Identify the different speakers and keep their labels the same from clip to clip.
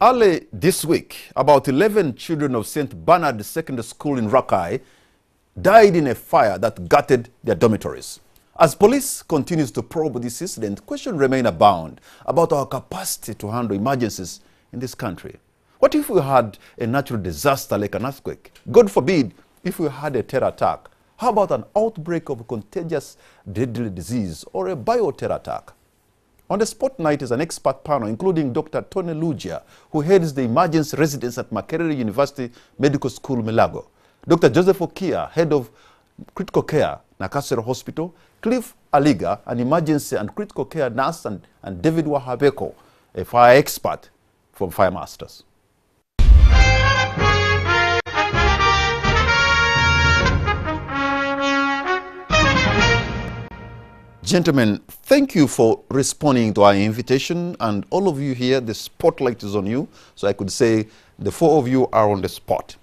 Speaker 1: Early this week, about 11 children of St. Bernard Secondary School in Rakai died in a fire that gutted their dormitories. As police continues to probe this incident, questions remain abound about our capacity to handle emergencies in this country. What if we had a natural disaster like an earthquake? God forbid if we had a terror attack. How about an outbreak of a contagious deadly disease or a bioterror attack? On the spotlight is an expert panel, including Dr. Tony Lugia, who heads the emergency residence at Makerere University Medical School, Milago. Dr. Joseph Okia, head of critical care, Nakasero Hospital. Cliff Aliga, an emergency and critical care nurse, and David Wahabeko, a fire expert from Fire Masters. Gentlemen, thank you for responding to our invitation, and all of you here, the spotlight is on you, so I could say the four of you are on the spot.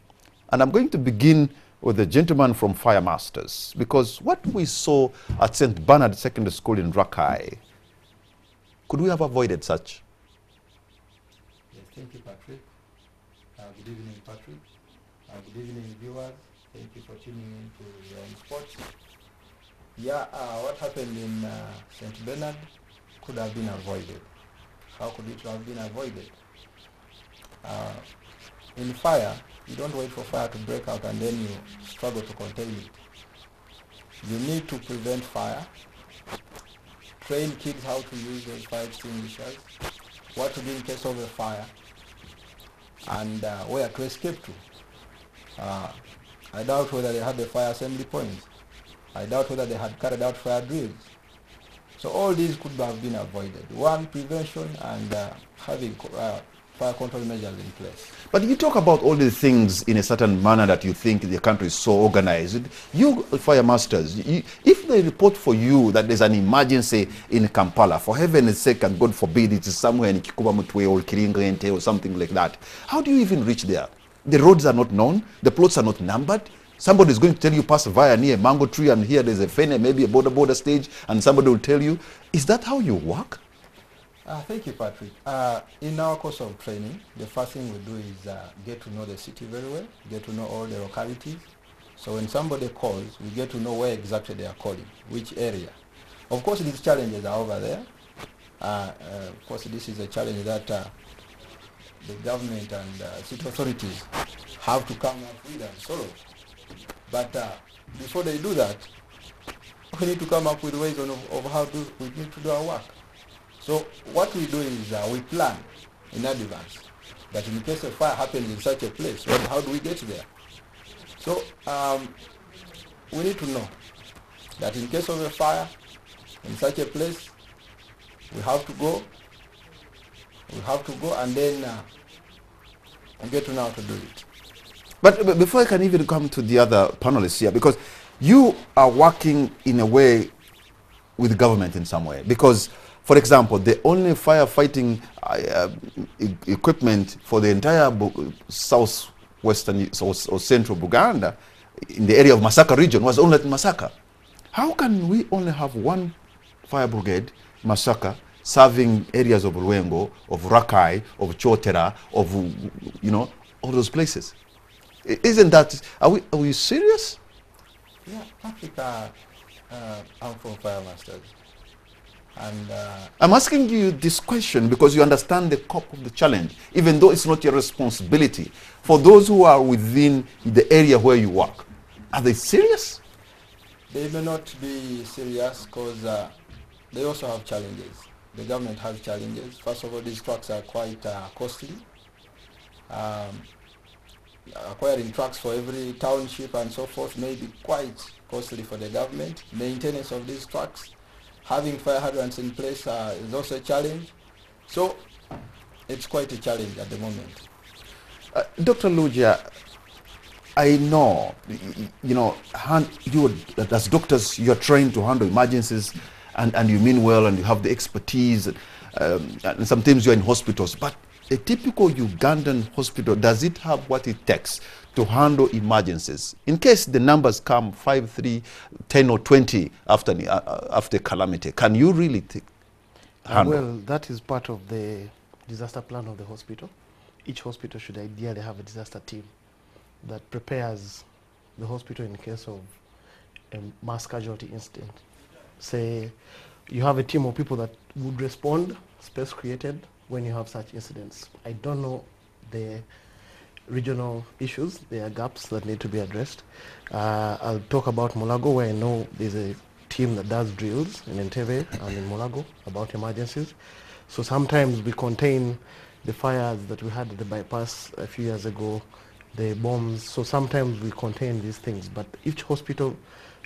Speaker 1: And I'm going to begin with the gentleman from Fire Masters, because what we saw at St. Bernard Secondary School in Rakai, could we have avoided such?
Speaker 2: Yes, thank you, Patrick. Good evening, Patrick. Good evening, viewers. Thank you for tuning in to Your Own Sports. Yeah, what happened in St. Bernard could have been avoided. How could it have been avoided? In fire, you don't wait for fire to break out and then you struggle to contain it. You need to prevent fire, train kids how to use those fire extinguishers, what to do in case of a fire, and where to escape to. I doubt whether they had the fire assembly points. I doubt whether they had carried out fire drills. So all these could have been avoided. One, prevention, and having fire control measures in place.
Speaker 1: But you talk about all these things in a certain manner that you think the country is so organized. You, Fire Masters, if they report for you that there's an emergency in Kampala, for heaven's sake, and God forbid it is somewhere in Kikubamutwe or Kiringente or something like that, how do you even reach there? The roads are not known, the plots are not numbered. Somebody is going to tell you pass via near a mango tree and here there's a fene, maybe a border stage, and somebody will tell you. Is that how you work?
Speaker 2: Thank you, Patrick. In our course of training, the first thing we do is get to know the city very well, get to know all the localities. So when somebody calls, we get to know where exactly they are calling, which area. Of course, these challenges are over there. Of course, this is a challenge that the government and city authorities have to come up with and solve. But before they do that, we need to come up with ways of how we need to do our work. So what we do is we plan in advance that in case a fire happens in such a place, how do we get there? So we need to know that in case of a fire in such a place, we have to go and then get to know how to do it.
Speaker 1: But before I can even come to the other panelists here, because you are working in a way with government in some way, because, for example, the only firefighting equipment for the entire southwestern or central Uganda in the area of Masaka region was only at Masaka. How can we only have one fire brigade, Masaka, serving areas of Ruengo, of Rakai, of Chotera, of, all those places? Isn't that, are we serious?
Speaker 2: Yeah, Africa, I'm from Fire Masters. And
Speaker 1: I'm asking you this question because you understand the scope of the challenge, even though it's not your responsibility. For those who are within the area where you work, are they serious?
Speaker 2: They may not be serious because they also have challenges. The government has challenges. First of all, these trucks are quite costly. Acquiring trucks for every township and so forth may be quite costly for the government. Maintenance of these trucks, having fire hydrants in place is also a challenge. So it's quite a challenge at the moment.
Speaker 1: Dr. Lugia, I know, you as doctors, you're trained to handle emergencies and you mean well and you have the expertise and sometimes you're in hospitals, but a typical Ugandan hospital, does it have what it takes to handle emergencies? In case the numbers come 5, 3, 10 or 20 after calamity, can you really handle?
Speaker 3: Well, that is part of the disaster plan of the hospital. each hospital should ideally have a disaster team that prepares the hospital in case of a mass casualty incident. Say you have a team of people that would respond, space created, when you have such incidents. I don't know the regional issues. There are gaps that need to be addressed. I'll talk about Mulago, where I know there's a team that does drills in Entebbe and in Mulago about emergencies. So sometimes we contain the fires that we had at the bypass a few years ago, the bombs. So sometimes we contain these things, but each hospital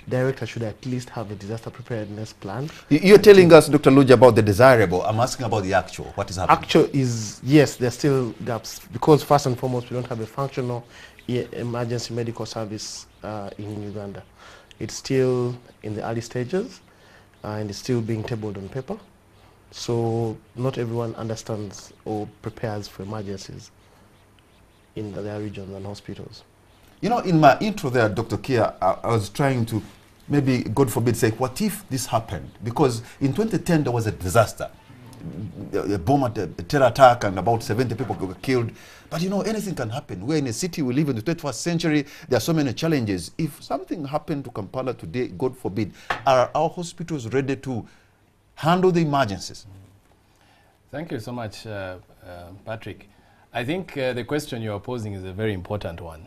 Speaker 3: director should at least have a disaster preparedness plan.
Speaker 1: You're telling us, Dr. Luja, about the desirable. I'm asking about the actual. What is happening?
Speaker 3: Actual is, yes, there's still gaps because first and foremost, we don't have a functional emergency medical service in Uganda. It's still in the early stages and it's still being tabled on paper. So not everyone understands or prepares for emergencies in their regions and hospitals.
Speaker 1: You know, in my intro there, Dr. Kia, I was trying to maybe, God forbid, say, what if this happened? Because in 2010, there was a disaster. A bomb, a terror attack, and about 70 people were killed. But you know, anything can happen. We're in a city, we live in the 21st century. There are so many challenges. If something happened to Kampala today, God forbid, are our hospitals ready to handle the emergencies?
Speaker 4: Thank you so much, Patrick. I think the question you are posing is a very important one.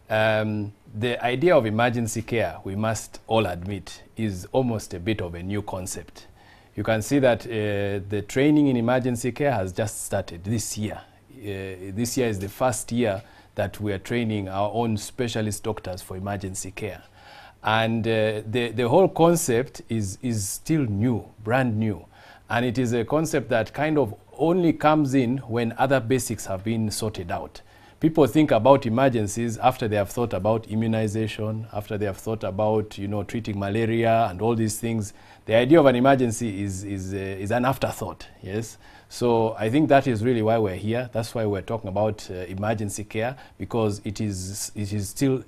Speaker 4: The idea of emergency care, we must all admit, is almost a bit of a new concept. You can see that the training in emergency care has just started this year. This year is the first year that we are training our own specialist doctors for emergency care. And the whole concept is still new, brand new. And it is a concept that kind of only comes in when other basics have been sorted out. People think about emergencies after they have thought about immunization, after they have thought about, you know, treating malaria and all these things. The idea of an emergency is an afterthought, yes? So I think that is really why we're here. That's why we're talking about emergency care, because it is still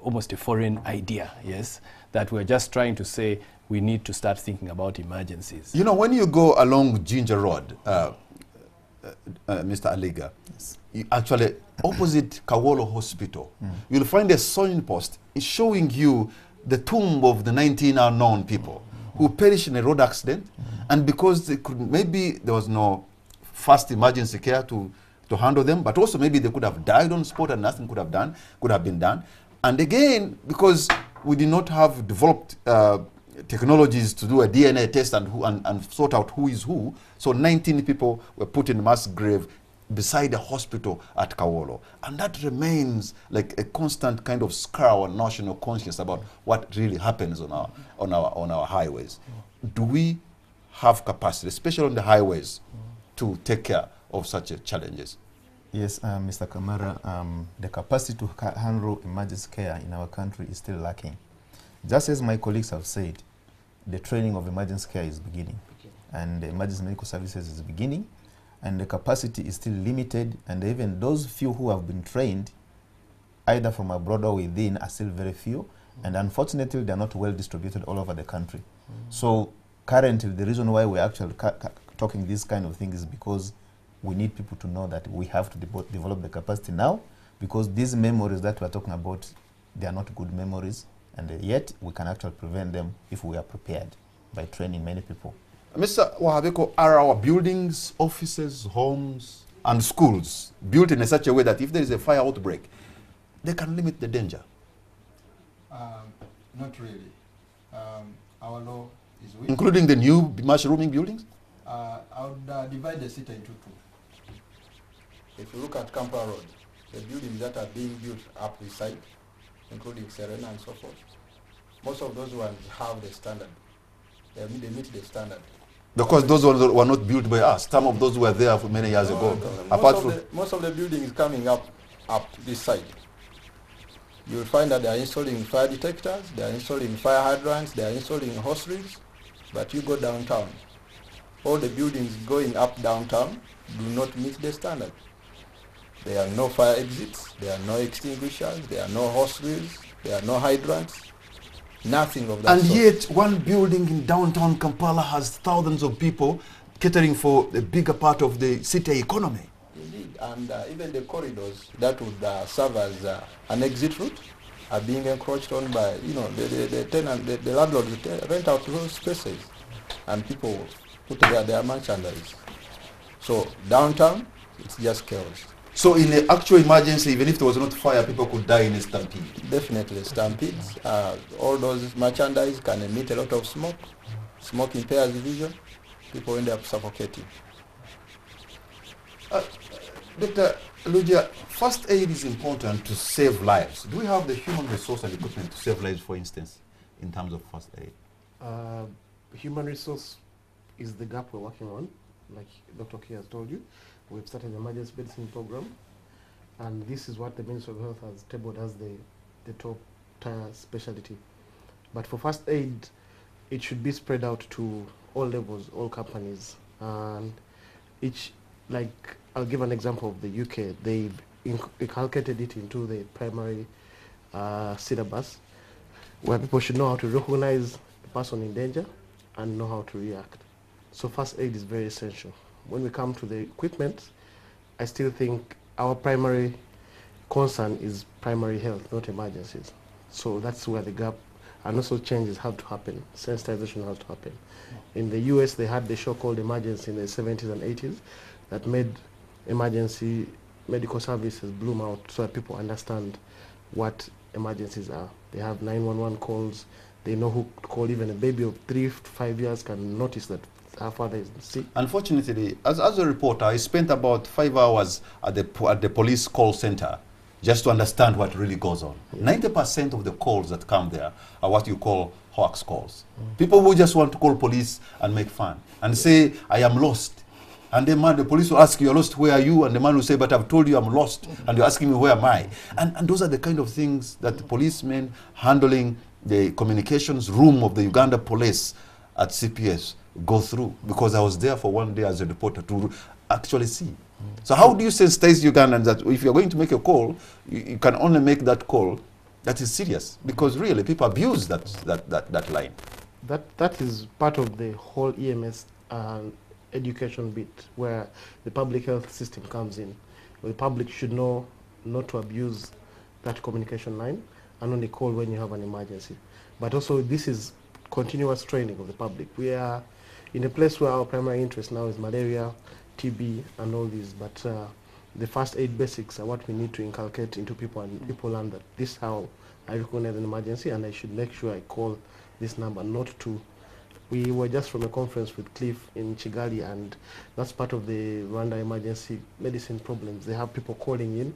Speaker 4: almost a foreign idea, yes? That we're just trying to say we need to start thinking about emergencies.
Speaker 1: You know, when you go along Ginger Road, Mr. Aliga, yes, you actually, opposite Kawolo Hospital, you'll find a signpost showing you the tomb of the 19 unknown people who perished in a road accident, and because they could, maybe there was no fast emergency care to handle them, but also maybe they could have died on spot and nothing could have been done. And again, because we did not have developed technologies to do a DNA test and sort out who is who, so 19 people were put in mass grave beside a hospital at Kawolo. And that remains like a constant kind of scar on national conscience about what really happens on our highways. Do we have capacity, especially on the highways, to take care of such challenges?
Speaker 5: Yes, Mr. Kamara, the capacity to handle emergency care in our country is still lacking. Just as my colleagues have said, the training of emergency care is beginning, and the emergency medical services is beginning, and the capacity is still limited, and even those few who have been trained, either from abroad or within, are still very few, and unfortunately they are not well distributed all over the country. So currently the reason why we're actually talking this kind of thing is because we need people to know that we have to develop the capacity now, because these memories that we're talking about, they are not good memories, and yet we can actually prevent them if we are prepared by training many people.
Speaker 1: Mr. Wahabeko, are our buildings, offices, homes, and schools built in such a way that if there is a fire outbreak, they can limit the danger?
Speaker 2: Not really. Our law is weak.
Speaker 1: Including the new mushrooming buildings?
Speaker 2: I would divide the city into two. If you look at Kampala Road, the buildings that are being built up this side, including Serena and so forth, most of those ones have the standard. They meet the standard.
Speaker 1: Because those ones were not built by us. Some of those were there for many years ago.
Speaker 2: Most of the buildings coming up this side, you will find that they are installing fire detectors, they are installing fire hydrants, they are installing hose reels, but you go downtown, all the buildings going up downtown do not meet the standard. There are no fire exits, there are no extinguishers, there are no hose reels, there are no hydrants, nothing of that
Speaker 1: sort. And yet one building in downtown Kampala has thousands of people catering for a bigger part of the city economy.
Speaker 2: Indeed. And even the corridors that would serve as an exit route are being encroached on by, the tenant, the landlord rent out those spaces, and people put their merchandise. So downtown, it's just chaos.
Speaker 1: So in an actual emergency, even if there was not fire, people could die in a stampede.
Speaker 2: Definitely stampedes. All those merchandise can emit a lot of smoke. Smoke impairs vision. People end up suffocating.
Speaker 1: Dr. Lugia, first aid is important to save lives. Do we have the human resource and equipment to save lives, for instance, in terms of first aid?
Speaker 3: Human resource is the gap we're working on. Like Dr. K has told you, we've started an emergency medicine program, and this is what the Ministry of Health has tabled as the top tier specialty. But for first aid, it should be spread out to all levels, all companies, and I'll give an example of the UK. They've inculcated it into the primary syllabus, where people should know how to recognize the person in danger and know how to react. So first aid is very essential. When we come to the equipment, I still think our primary concern is primary health, not emergencies. So that's where the gap, and also changes have to happen. Sensitization has to happen. In the US, they had the show called Emergency in the 70s and 80s that made emergency medical services bloom out so that people understand what emergencies are. They have 911 calls. They know who to call. Even a baby of 3 to 5 years can notice that her father is sick.
Speaker 1: Unfortunately, as a reporter, I spent about 5 hours at the police call center just to understand what really goes on. 90% of the calls that come there are what you call hoax calls. People who just want to call police and make fun and say, I am lost. And the police will ask you, you're lost, where are you? And the man will say, but I've told you I'm lost. And you're asking me, where am I? And those are the kind of things that the policemen handling the communications room of the Uganda police at CPS go through. Because I was there for one day as a reporter to actually see. So how do you sensitize Ugandans that if you're going to make a call, you can only make that call that is serious? Because really, people abuse that line.
Speaker 3: That is part of the whole EMS education bit, where the public health system comes in. The public should know not to abuse that communication line and only call when you have an emergency. But also, this is continuous training of the public. We are in a place where our primary interest now is malaria, TB, and all these, but the first aid basics are what we need to inculcate into people, and people learn that this is how I recognize an emergency, and I should make sure I call this number, not to. We were just from a conference with Cliff in Kigali, and that's part of the Rwanda emergency medicine problems. They have people calling in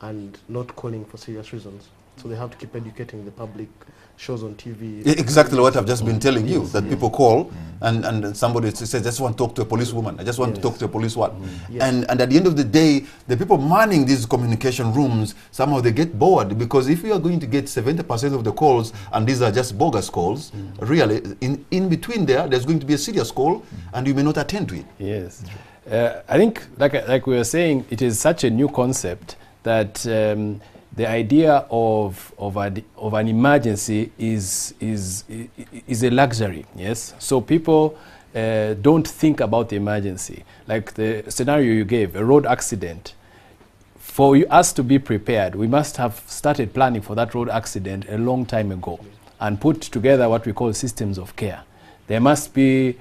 Speaker 3: and not calling for serious reasons. So they have to keep educating the public, shows on TV.
Speaker 1: Exactly what I've just been telling you, that people call and somebody says, I just want to talk to a policewoman, I just want to talk to a police what. And at the end of the day, the people manning these communication rooms, somehow they get bored, because if you are going to get 70% of the calls and these are just bogus calls, really, in between there's going to be a serious call and you may not attend to it.
Speaker 4: Yes. I think, like we were saying, it is such a new concept that the idea of an emergency is a luxury. Yes, so people don't think about the emergency. Like the scenario you gave, a road accident. For us to be prepared, we must have started planning for that road accident a long time ago and put together what we call systems of care. There must be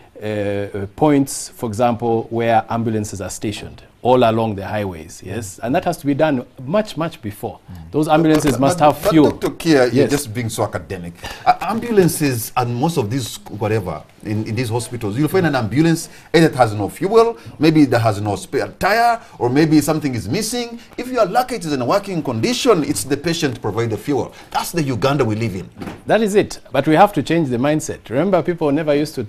Speaker 4: points, for example, where ambulances are stationed all along the highways, yes? And that has to be done much, much before. Those ambulances must have fuel.
Speaker 1: But Dr. Kia, you're just being so academic. Ambulances and most of these, whatever, in these hospitals, you'll find an ambulance, either it has no fuel, maybe it has no spare tire, or maybe something is missing. If you are lucky it is in a working condition, it's the patient to provide the fuel. That's the Uganda we live in.
Speaker 4: That is it. But we have to change the mindset. Remember, people never used to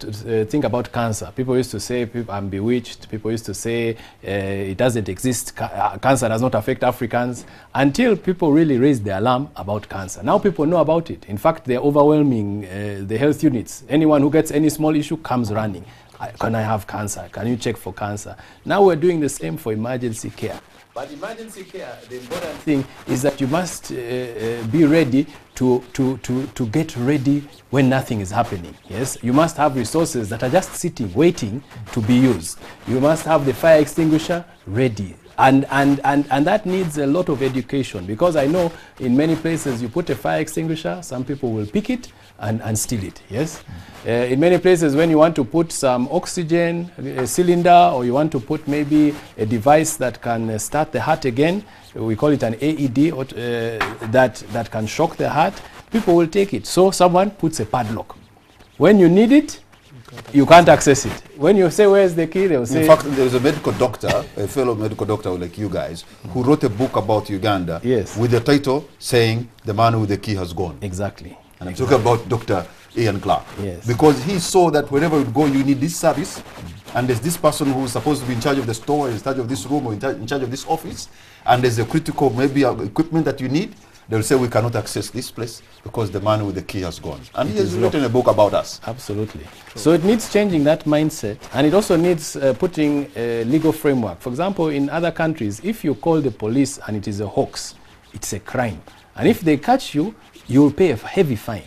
Speaker 4: think about cancer. People used to say, I'm bewitched. People used to say, it doesn't exist. Cancer does not affect Africans, until people really raised the alarm about cancer. Now people know about it. In fact, they're overwhelming the health units. Anyone who gets any small issue comes running. Can I have cancer? Can you check for cancer? Now we're doing the same for emergency care. But emergency care, the important thing is that you must be ready to get ready when nothing is happening. Yes, you must have resources that are just sitting, waiting to be used. You must have the fire extinguisher ready. And that needs a lot of education, because I know in many places you put a fire extinguisher, some people will pick it and steal it, yes? In many places when you want to put some oxygen cylinder, or you want to put maybe a device that can start the heart again, we call it an AED, or, that can shock the heart, people will take it. So someone puts a padlock. When you need it, you can't access it. When you say, where's the key, they'll say...
Speaker 1: In fact, there's a medical doctor, a fellow medical doctor like you guys, who wrote a book about Uganda,
Speaker 4: yes,
Speaker 1: with the title saying, "The man with the key has gone."
Speaker 4: Exactly.
Speaker 1: And I'm talking about Dr. Ian Clark.
Speaker 4: Yes.
Speaker 1: Because he saw that wherever you go, you need this service, and there's this person who's supposed to be in charge of the store, in charge of this room, or in charge of this office, and there's a critical, maybe equipment that you need. They'll say, we cannot access this place because the man with the key has gone. And he has written a book about us.
Speaker 4: Absolutely. So it needs changing that mindset, and it also needs putting a legal framework. For example, in other countries, if you call the police and it is a hoax, it's a crime. And if they catch you, you'll pay a heavy fine.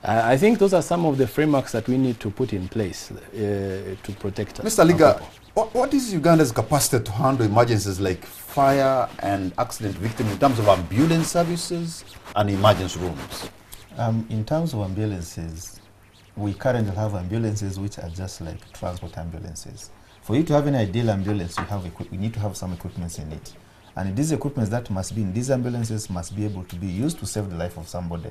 Speaker 4: I think those are some of the frameworks that we need to put in place to protect us.
Speaker 1: Mr. Liga, what is Uganda's capacity to handle emergencies like fire and accident victims in terms of ambulance services and emergency rooms?
Speaker 5: In terms of ambulances, we currently have ambulances which are just like transport ambulances. For you to have an ideal ambulance, you need to have some equipment in it. And these equipments that must be in these ambulances must be able to be used to save the life of somebody.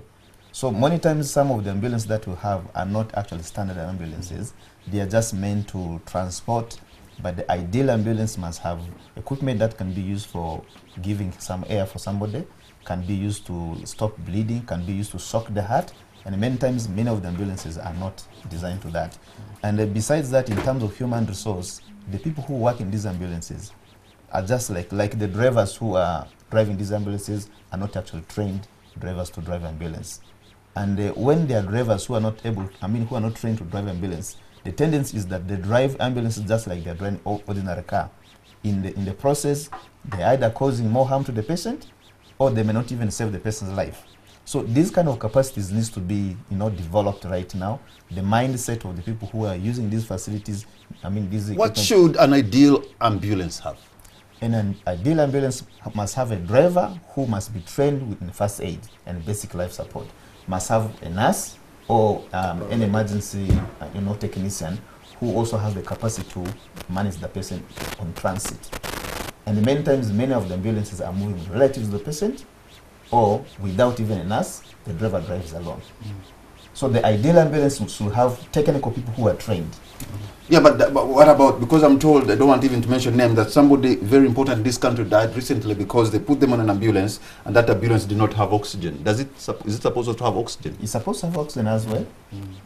Speaker 5: So many times some of the ambulances that we have are not actually standard ambulances. They are just meant to transport, but the ideal ambulance must have equipment that can be used for giving some air for somebody, can be used to stop bleeding, can be used to shock the heart, and many times many of the ambulances are not designed to that. And besides that, in terms of human resource, the people who work in these ambulances are just like the drivers who are driving these ambulances are not actually trained drivers to drive ambulance. And when they are drivers who are not who are not trained to drive ambulance, the tendency is that they drive ambulances just like they're driving ordinary car. In the process, they're either causing more harm to the patient, or they may not even save the person's life. So these kind of capacities needs to be developed right now. The mindset of the people who are using these facilities,
Speaker 1: What should an ideal ambulance have?
Speaker 5: And an ideal ambulance must have a driver who must be trained in first aid and basic life support. Must have a nurse or an emergency technician who also has the capacity to manage the patient on transit. And many times, many of the ambulances are moving relatives to the patient, or without even a nurse, the driver drives alone. So the ideal ambulance should have technical people who are trained.
Speaker 1: Yeah, but what about, because I'm told, I don't want even to mention name, that somebody very important in this country died recently because they put them on an ambulance and that ambulance did not have oxygen. Is it supposed to have oxygen?
Speaker 5: It's supposed to have oxygen as well.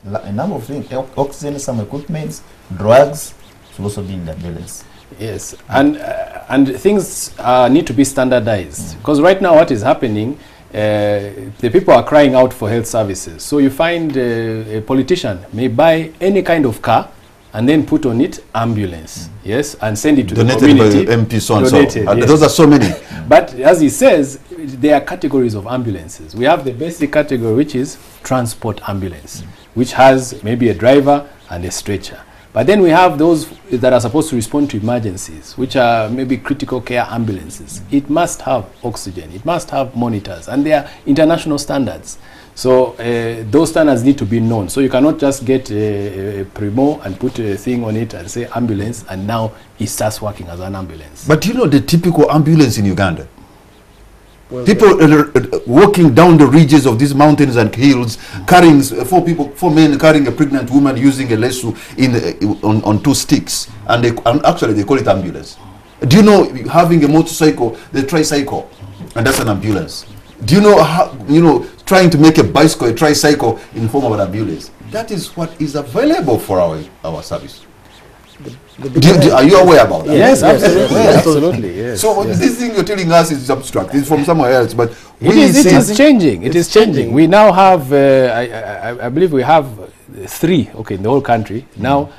Speaker 5: A number of things, oxygen, some equipment, drugs should also be in the ambulance.
Speaker 4: Yes, and things need to be standardized, because right now what is happening, the people are crying out for health services. So you find a politician may buy any kind of car and then put on it ambulance, yes, and send it to
Speaker 1: donated
Speaker 4: the community.
Speaker 1: By MP so and so.
Speaker 4: Yes.
Speaker 1: Those are so many.
Speaker 4: But as he says, there are categories of ambulances. We have the basic category, which is transport ambulance, which has maybe a driver and a stretcher. But then we have those that are supposed to respond to emergencies, which are maybe critical care ambulances. It must have oxygen, it must have monitors, and there are international standards. So those standards need to be known. So you cannot just get a Primo and put a thing on it and say ambulance, and now it starts working as an ambulance.
Speaker 1: But you know the typical ambulance in Uganda? Well, people walking down the ridges of these mountains and hills, carrying four men carrying a pregnant woman using a lasso on two sticks, and actually they call it ambulance. Do you know, having a motorcycle, the tricycle, and that's an ambulance? Do you know how, trying to make a bicycle, a tricycle in the form of an ambulance? That is what is available for our service. Are you aware about that?
Speaker 4: Yes, absolutely. Absolutely, yes.
Speaker 1: So yes. This thing you're telling us is abstract. It's from somewhere else, but
Speaker 4: it is changing. It is changing. We now have, I believe we have 3, in the whole country now,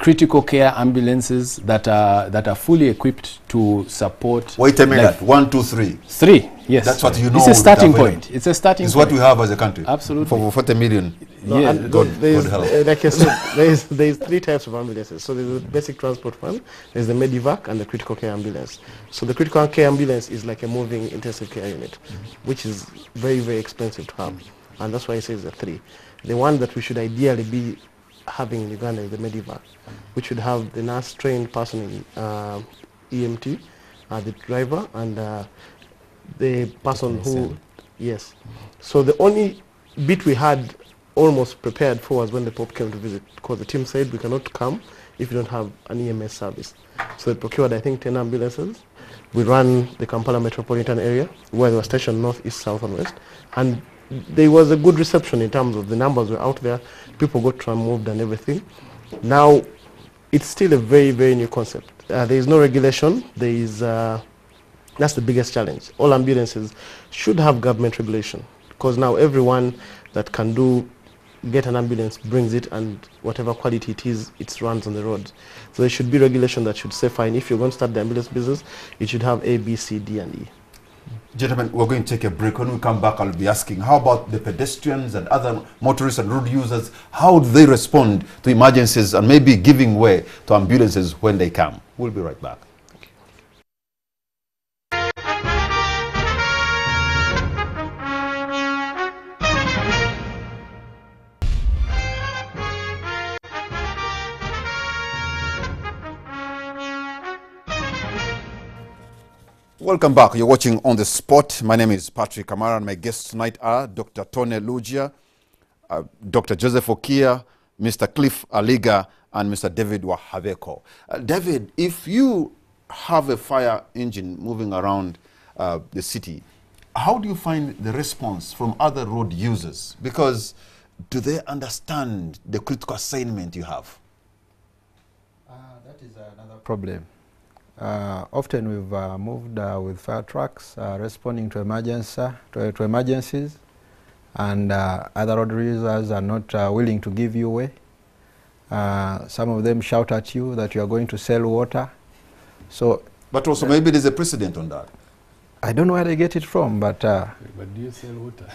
Speaker 4: critical care ambulances that are fully equipped to support.
Speaker 1: Wait a minute. 1, 2, 3.
Speaker 4: 3, yes.
Speaker 1: That's what you know.
Speaker 4: It's a starting point. It's a starting
Speaker 1: It's
Speaker 4: point.
Speaker 1: what we have as a country.
Speaker 4: Absolutely.
Speaker 1: For 40 million.
Speaker 3: No,
Speaker 4: Yeah,
Speaker 3: and
Speaker 1: God help.
Speaker 3: like I said, there's 3 types of ambulances. So there's the basic transport one, there's the medivac, and the critical care ambulance. So the critical care ambulance is like a moving intensive care unit, which is very, very expensive to have. And that's why it says the 3. The one that we should ideally be having in Uganda is the medivac, which should have the nurse-trained person in EMT, the driver, and the person who, yes. So the only bit we had almost prepared for was when the Pope came to visit, because the team said we cannot come if you don't have an EMS service. So they procured, I think, 10 ambulances. We ran the Kampala metropolitan area, where they were stationed north, east, south, and west. And there was a good reception in terms of the numbers were out there. People got moved and everything. Now, it's still a very, very new concept. There is no regulation. There is, that's the biggest challenge. All ambulances should have government regulation, because now everyone that can get an ambulance brings it, and whatever quality it is, it runs on the road. So there should be regulation that should say, fine, if you're going to start the ambulance business, it should have A, B, C, D, and E.
Speaker 1: Gentlemen, we're going to take a break. When we come back, I'll be asking, how about the pedestrians and other motorists and road users? How do they respond to emergencies and maybe giving way to ambulances when they come? We'll be right back. Welcome back. You're watching On the Spot. My name is Patrick Kamara, and my guests tonight are Dr. Tone Lugia, Dr. Joseph Okia, Mr. Cliff Aliga, and Mr. David Wahaveko. David, if you have a fire engine moving around the city, how do you find the response from other road users? Because do they understand the critical assignment you have?
Speaker 2: That is another problem. Often we've moved with fire trucks responding to emergencies, and other road users are not willing to give you way. Some of them shout at you that you are going to sell water. So,
Speaker 1: but also maybe there's a precedent on that.
Speaker 2: I don't know where they get it from, but
Speaker 4: do you sell water?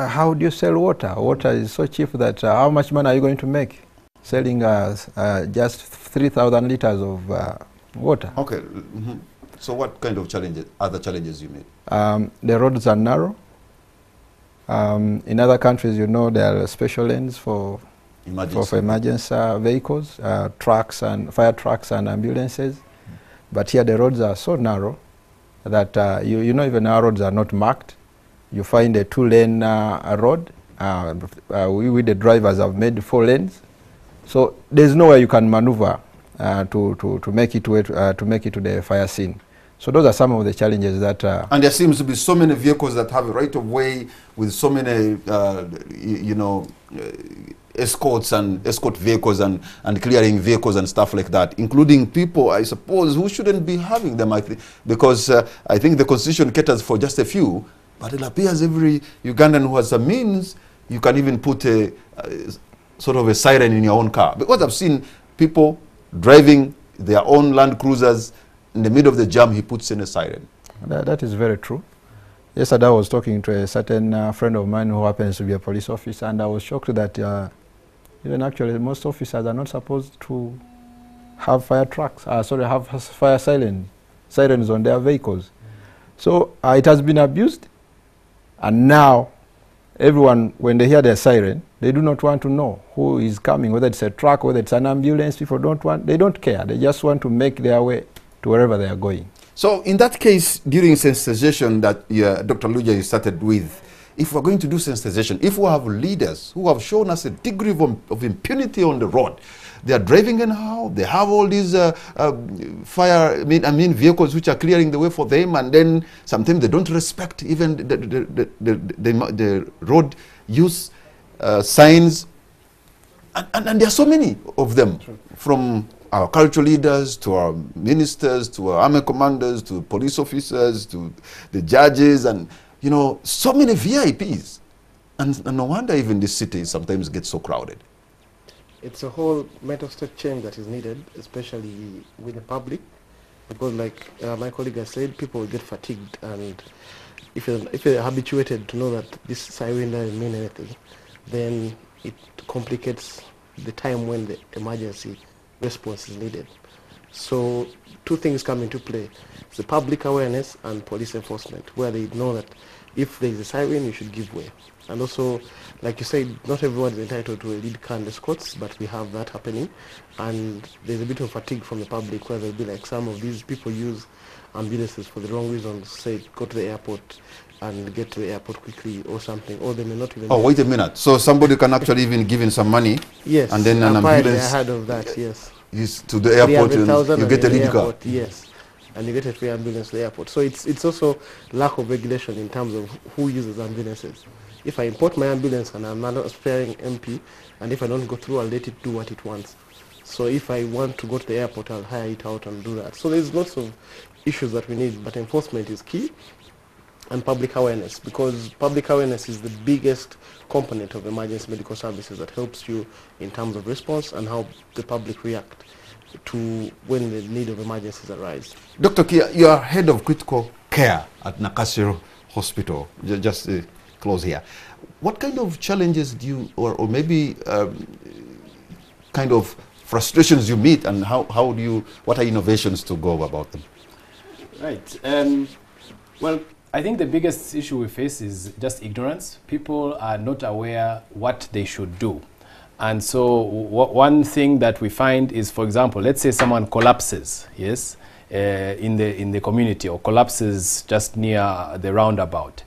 Speaker 2: how do you sell water? Water is so cheap that how much money are you going to make selling just 3,000 liters of water?
Speaker 1: Okay. Mm-hmm. So what kind of other challenges you made?
Speaker 2: The roads are narrow. In other countries, you know, there are special lanes for emergency vehicles, trucks and fire trucks and ambulances. But here the roads are so narrow that you know, even our roads are not marked. You find a 2-lane road. We the drivers have made 4 lanes. So there's nowhere you can maneuver to make it to the fire scene. So those are some of the challenges that.
Speaker 1: And there seems to be so many vehicles that have a right of way with so many, escorts and escort vehicles and clearing vehicles and stuff like that, including people, I suppose, who shouldn't be having them. Because I think the Constitution caters for just a few, but it appears every Ugandan who has a means, you can even put a sort of a siren in your own car. Because I've seen people driving their own Land Cruisers, in the middle of the jam, he puts in a siren.
Speaker 2: That is very true. Yesterday I was talking to a certain friend of mine who happens to be a police officer, and I was shocked that even actually most officers are not supposed to have fire trucks, have fire sirens on their vehicles. So it has been abused, and now everyone, when they hear their siren, they do not want to know who is coming, whether it's a truck, whether it's an ambulance. People they don't care. They just want to make their way to wherever they are going.
Speaker 1: So in that case, during sensitization that Dr. Lugia you started with, if we're going to do sensitization, if we have leaders who have shown us a degree of impunity on the road, they are driving anyhow, they have all these vehicles which are clearing the way for them, and then sometimes they don't respect even the road use signs, and there are so many of them, from our cultural leaders, to our ministers, to our army commanders, to police officers, to the judges, and so many VIPs. And no wonder even this city sometimes gets so crowded.
Speaker 3: It's a whole mental state change that is needed, especially with the public, because like my colleague has said, people will get fatigued, and if you're habituated to know that this siren doesn't mean anything, then it complicates the time when the emergency response is needed. So two things come into play. It's the public awareness and police enforcement, where they know that if there is a siren, you should give way. And also, like you said, not everyone is entitled to a lead car and escorts, but we have that happening. And there's a bit of fatigue from the public, where there'll be like some of these people use ambulances for the wrong reasons, say go to the airport and get to the airport quickly or something, or they may not even...
Speaker 1: Oh, wait a minute. So somebody can actually even give in some money?
Speaker 3: Yes,
Speaker 1: and then an ambulance...
Speaker 3: I heard of that, yes.
Speaker 1: Is to the airport and you get a lead car?
Speaker 3: Yes, and you get a free ambulance to the airport. So it's also lack of regulation in terms of who uses ambulances. If I import my ambulance and I'm not sparing MP, and if I don't go through, I'll let it do what it wants. So if I want to go to the airport, I'll hire it out and do that. So there's lots of issues that we need, but enforcement is key, and public awareness, because public awareness is the biggest component of emergency medical services that helps you in terms of response and how the public react to when the need of emergencies arise.
Speaker 1: Dr. Kia, you are head of critical care at Nakasero Hospital. Just close here. What kind of challenges do you, or maybe kind of frustrations you meet, and how do you, what are innovations to go about them?
Speaker 4: Right. Well, I think the biggest issue we face is just ignorance. People are not aware what they should do. And so one thing that we find is, for example, let's say someone collapses, yes, in the community, or collapses just near the roundabout.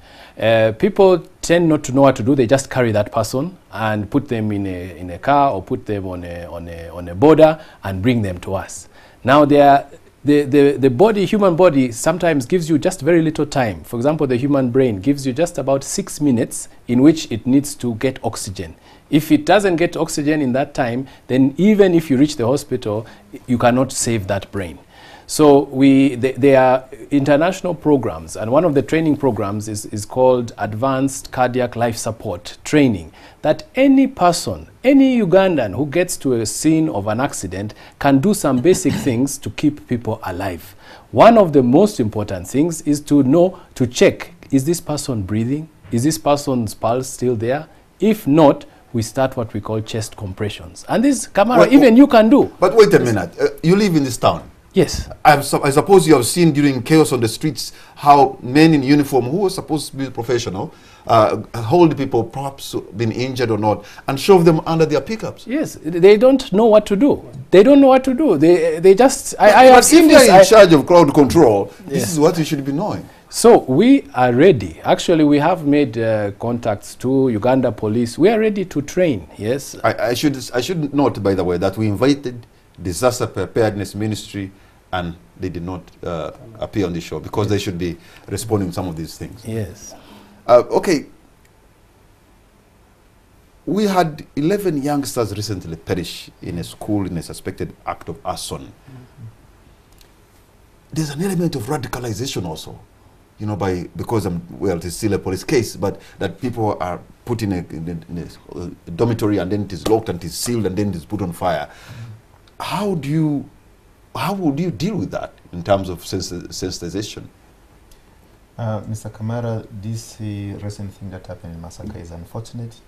Speaker 4: People tend not to know what to do. They just carry that person and put them in a car, or put them on a border and bring them to us. Now the body, human body, sometimes gives you just very little time. For example, the human brain gives you just about 6 minutes in which it needs to get oxygen. If it doesn't get oxygen in that time, then even if you reach the hospital, you cannot save that brain. So there are international programs, and one of the training programs is called Advanced Cardiac Life Support Training, that any person, any Ugandan who gets to a scene of an accident can do some basic things to keep people alive. One of the most important things is to know, to check, is this person breathing? Is this person's pulse still there? If not, we start what we call chest compressions. And this, Kamara, even you can do.
Speaker 1: But wait a minute. You live in this town.
Speaker 4: Yes.
Speaker 1: I suppose you have seen during chaos on the streets how men in uniform who are supposed to be professional hold people, perhaps been injured or not, and shove them under their pickups.
Speaker 4: Yes, they don't know what to do. They don't know what to do. They just... I have seen
Speaker 1: this.
Speaker 4: If
Speaker 1: they're in charge of crowd control, this is what you should be knowing.
Speaker 4: So we are ready. Actually, we have made contacts to Uganda police. We are ready to train, yes.
Speaker 1: I should note, by the way, that we invited Disaster Preparedness Ministry, and they did not appear on the show because they should be responding to some of these things.
Speaker 4: Yes.
Speaker 1: Okay. We had 11 youngsters recently perish in a school in a suspected act of arson. There's an element of radicalization also, you know, because well, it is still a police case, but that people are put in a dormitory, and then it is locked and it is sealed, and then it is put on fire. How would you deal with that in terms of sensitization?
Speaker 5: Mr. Kamara, this recent thing that happened in Masaka is unfortunate,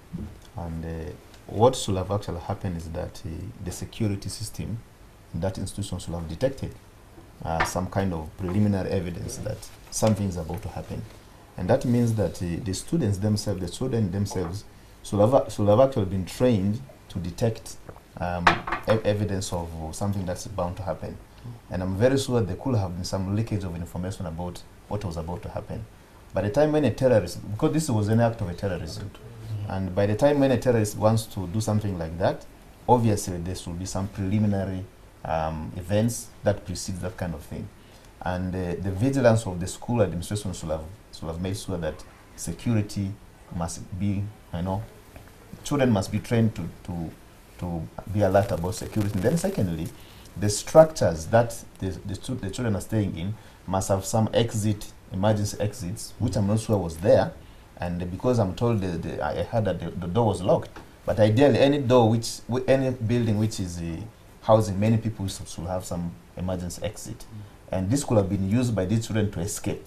Speaker 5: and what should have actually happened is that the security system in that institution should have detected some kind of preliminary evidence that something is about to happen. And that means that the students themselves, the children themselves, should have actually been trained to detect evidence of something that's bound to happen. And I'm very sure there could have been some leakage of information about what was about to happen. By the time when a terrorist, because this was an act of a terrorism, and by the time when a terrorist wants to do something like that, obviously there should be some preliminary events that precede that kind of thing. And the vigilance of the school administration should have made sure that security must be, children must be trained to be alert about security. And then secondly, the structures that the children are staying in must have some emergency exits, which I'm not sure was there. And because I'm told I heard that the door was locked, But ideally, any any building which is housing many people should have some emergency exit. And this could have been used by these students to escape.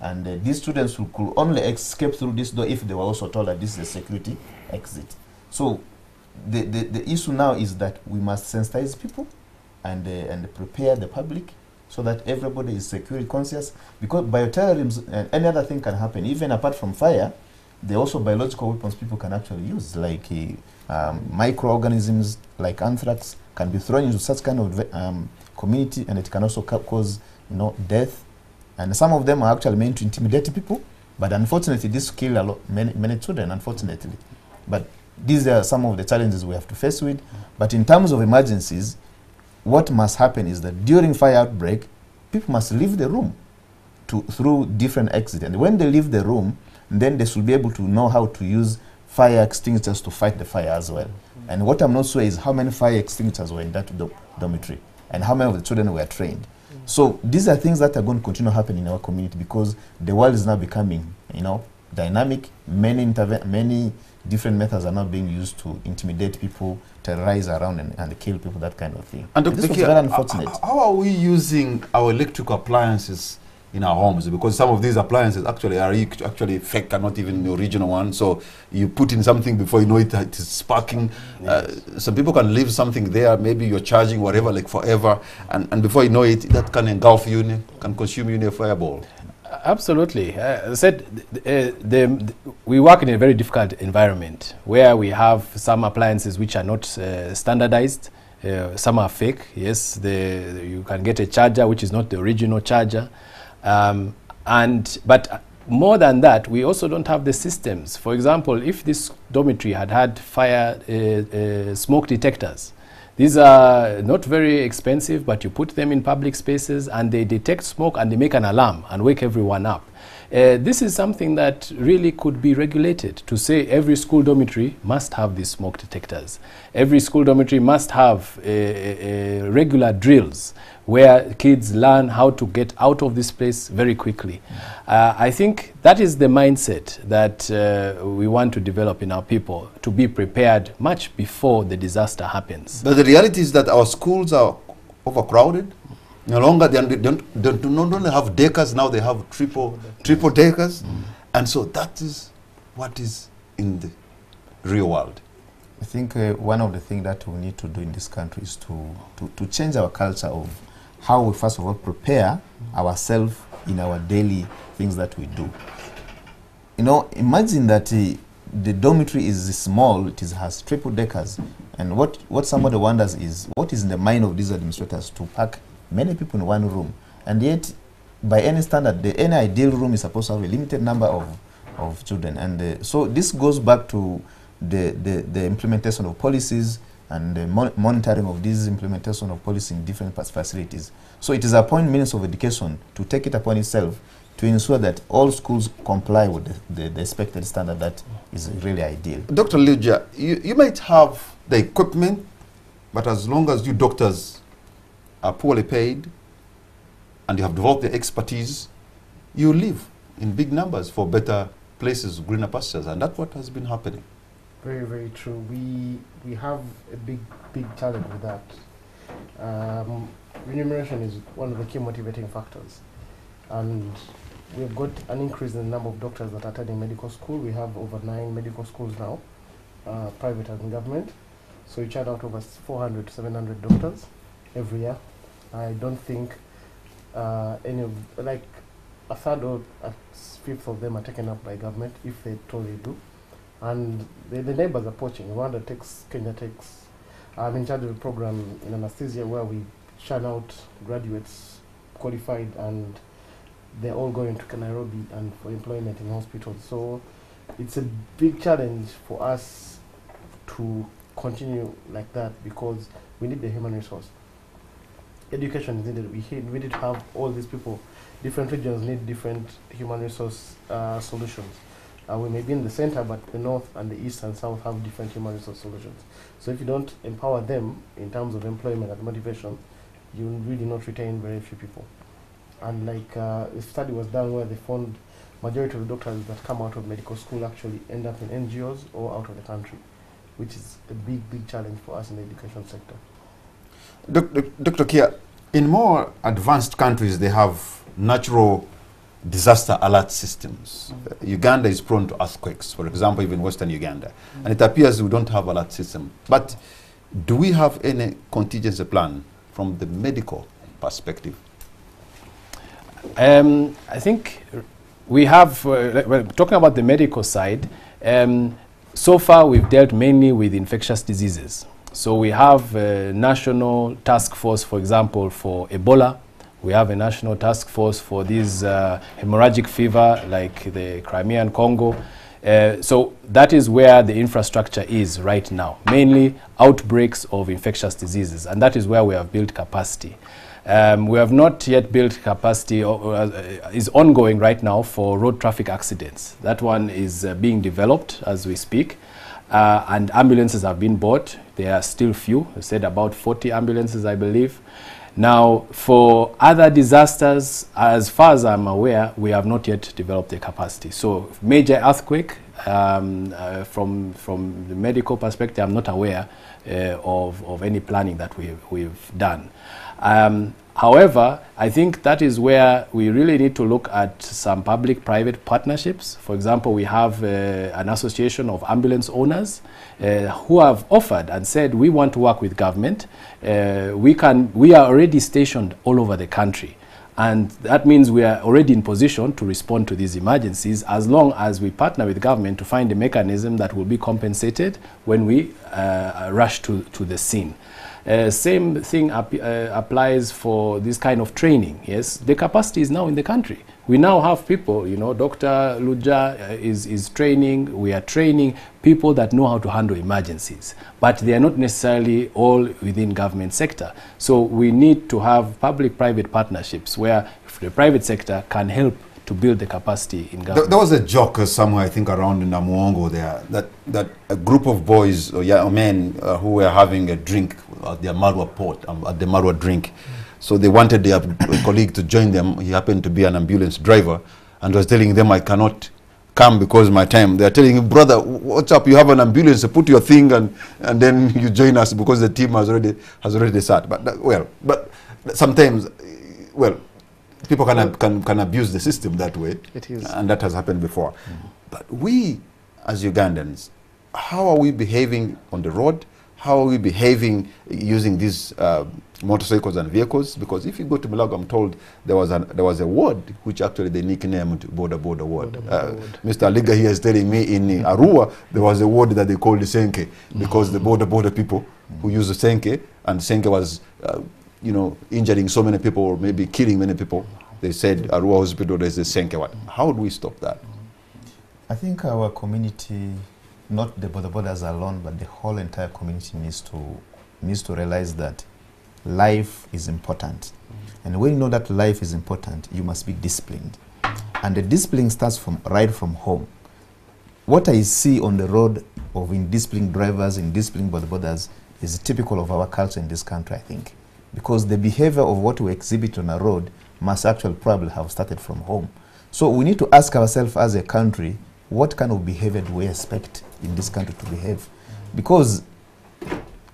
Speaker 5: And these students could only escape through this door if they were also told that this is a security exit. So the issue now is that we must sensitize people and prepare the public so that everybody is security conscious, because bioterrorism and any other thing can happen. Even apart from fire, there are also biological weapons people can actually use, like microorganisms like anthrax can be thrown into such kind of community, and it can also cause death. And some of them are actually meant to intimidate people, but unfortunately this kill many children, unfortunately. But these are some of the challenges we have to face with. But in terms of emergencies, what must happen is that during fire outbreak, people must leave the room through different exits. And when they leave the room, then they should be able to know how to use fire extinguishers to fight the fire as well. And what I'm not sure is how many fire extinguishers were in that dormitory and how many of the children were trained. So these are things that are going to continue happening in our community, because the world is now becoming, dynamic. Many different methods are now being used to intimidate people, terrorize around and kill people, that kind of thing.
Speaker 1: And
Speaker 5: this was very unfortunate.
Speaker 1: How are we using our electrical appliances in our homes? Because some of these appliances actually are actually fake, are not even the original one. So you put in something, before you know it, it is sparking. Yes. Some people can leave something there, maybe you're charging whatever, like forever, and before you know it, that can engulf you, can consume you in a fireball.
Speaker 4: Absolutely. I said we work in a very difficult environment where we have some appliances which are not standardized. Some are fake. Yes, you can get a charger which is not the original charger. But more than that, we also don't have the systems. For example, if this dormitory had fire smoke detectors, these are not very expensive, but you put them in public spaces and they detect smoke and they make an alarm and wake everyone up. This is something that really could be regulated, to say every school dormitory must have these smoke detectors. Every school dormitory must have regular drills where kids learn how to get out of this place very quickly. I think that is the mindset that we want to develop in our people, to be prepared much before the disaster happens.
Speaker 1: But the reality is that our schools are overcrowded. No longer they don't only have deckers, now they have triple deckers. And so that is what is in the real world.
Speaker 5: I think one of the things that we need to do in this country is to change our culture of how we first of all prepare ourselves in our daily things that we do. Imagine that the dormitory is small, it has triple deckers, and what somebody wonders is, what is in the mind of these administrators to pack many people in one room? And yet, by any standard, any ideal room is supposed to have a limited number of children. And so this goes back to the implementation of policies and the monitoring of this implementation of policy in different facilities. So it is upon Ministry of Education to take it upon itself to ensure that all schools comply with the expected standard that is really ideal.
Speaker 1: Dr. Luja, you might have the equipment, but as long as you doctors are poorly paid and you have developed the expertise, you live in big numbers for better places, greener pastures, and that's what has been happening.
Speaker 3: Very, very true. We have a big challenge with that. Remuneration is one of the key motivating factors, and we've got an increase in the number of doctors that are attending medical school. We have over 9 medical schools now, private and government. So you churn out over 400 to 700 doctors every year. I don't think any of, like a third or a fifth of them are taken up by government, if they totally do. And the neighbors are poaching. Rwanda takes, Kenya takes. I'm in charge of a program in anesthesia where we churn out graduates, qualified, and they're all going to Nairobi and for employment in hospitals. So it's a big challenge for us to continue like that, because we need the human resource. Education is needed. We need to have all these people. Different regions need different human resource solutions. We may be in the center, but the north and the east and south have different human resource solutions. So if you don't empower them in terms of employment and motivation, you will really not retain very few people. And like a study was done where they found majority of the doctors that come out of medical school actually end up in NGOs or out of the country. which is a big challenge for us in the education sector.
Speaker 1: Dr. Kia, in more advanced countries, they have natural disaster alert systems. Uganda is prone to earthquakes, for example, even Western Uganda. And it appears we don't have alert system. But do we have any contingency plan from the medical perspective?
Speaker 4: I think we have, well, talking about the medical side, so far we've dealt mainly with infectious diseases. So we have a national task force, for example, for Ebola. We have a national task force for this hemorrhagic fever like the Crimean Congo. So that is where the infrastructure is right now, mainly outbreaks of infectious diseases, and that is where we have built capacity. We have not yet built capacity, is ongoing right now for road traffic accidents. That one is being developed as we speak, and ambulances have been bought. There are still few, I said about 40 ambulances, I believe. Now, for other disasters, as far as I'm aware, we have not yet developed the capacity. So, major earthquake, from the medical perspective, I'm not aware of any planning that we've done. However, I think that is where we really need to look at some public-private partnerships. For example, we have an association of ambulance owners who have offered and said, we want to work with government. We are already stationed all over the country. And that means we are already in position to respond to these emergencies as long as we partner with government to find a mechanism that will be compensated when we rush to the scene. Same thing applies for this kind of training. Yes, the capacity is now in the country. We now have people, you know, Dr. Luja is training, we are training people that know how to handle emergencies, but they are not necessarily all within government sector. So we need to have public-private partnerships where the private sector can help to build the capacity in government.
Speaker 1: There was a joke somewhere, I think, around in Namuongo there, that a group of boys or young men who were having a drink at their Marwa port, at the Marwa drink. So they wanted their colleague to join them. He happened to be an ambulance driver and was telling them, I cannot come because of my time. They are telling him, brother, what's up? You have an ambulance, put your thing and then you join us because the team has already sat. But sometimes, well, people can abuse the system that way.
Speaker 3: It is. And
Speaker 1: that has happened before. But we, as Ugandans, how are we behaving on the road? How are we behaving using these motorcycles and vehicles? Because if you go to Malago, I'm told there was a ward which actually they nicknamed Border Ward. Mr. Liga here is telling me in Arua there was a ward that they called the Senke because the border people who use the Senke, and Senke was injuring so many people or maybe killing many people. They said Arua Hospital is the Senke one. How do we stop that?
Speaker 5: I think our community, not the borders alone, but the whole entire community needs to realize that life is important. And when you know that life is important, you must be disciplined. And the discipline starts right from home. What I see on the road of indisciplined drivers, indisciplined borders, is typical of our culture in this country, I think. Because the behavior of what we exhibit on a road must actually probably have started from home. So we need to ask ourselves as a country, what kind of behavior do we expect in this country to behave? Because,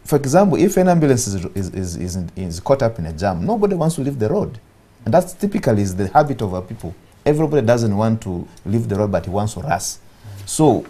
Speaker 5: for example, if an ambulance is caught up in a jam, nobody wants to leave the road. And that's typically is the habit of our people. Everybody doesn't want to leave the road, but he wants to rush. So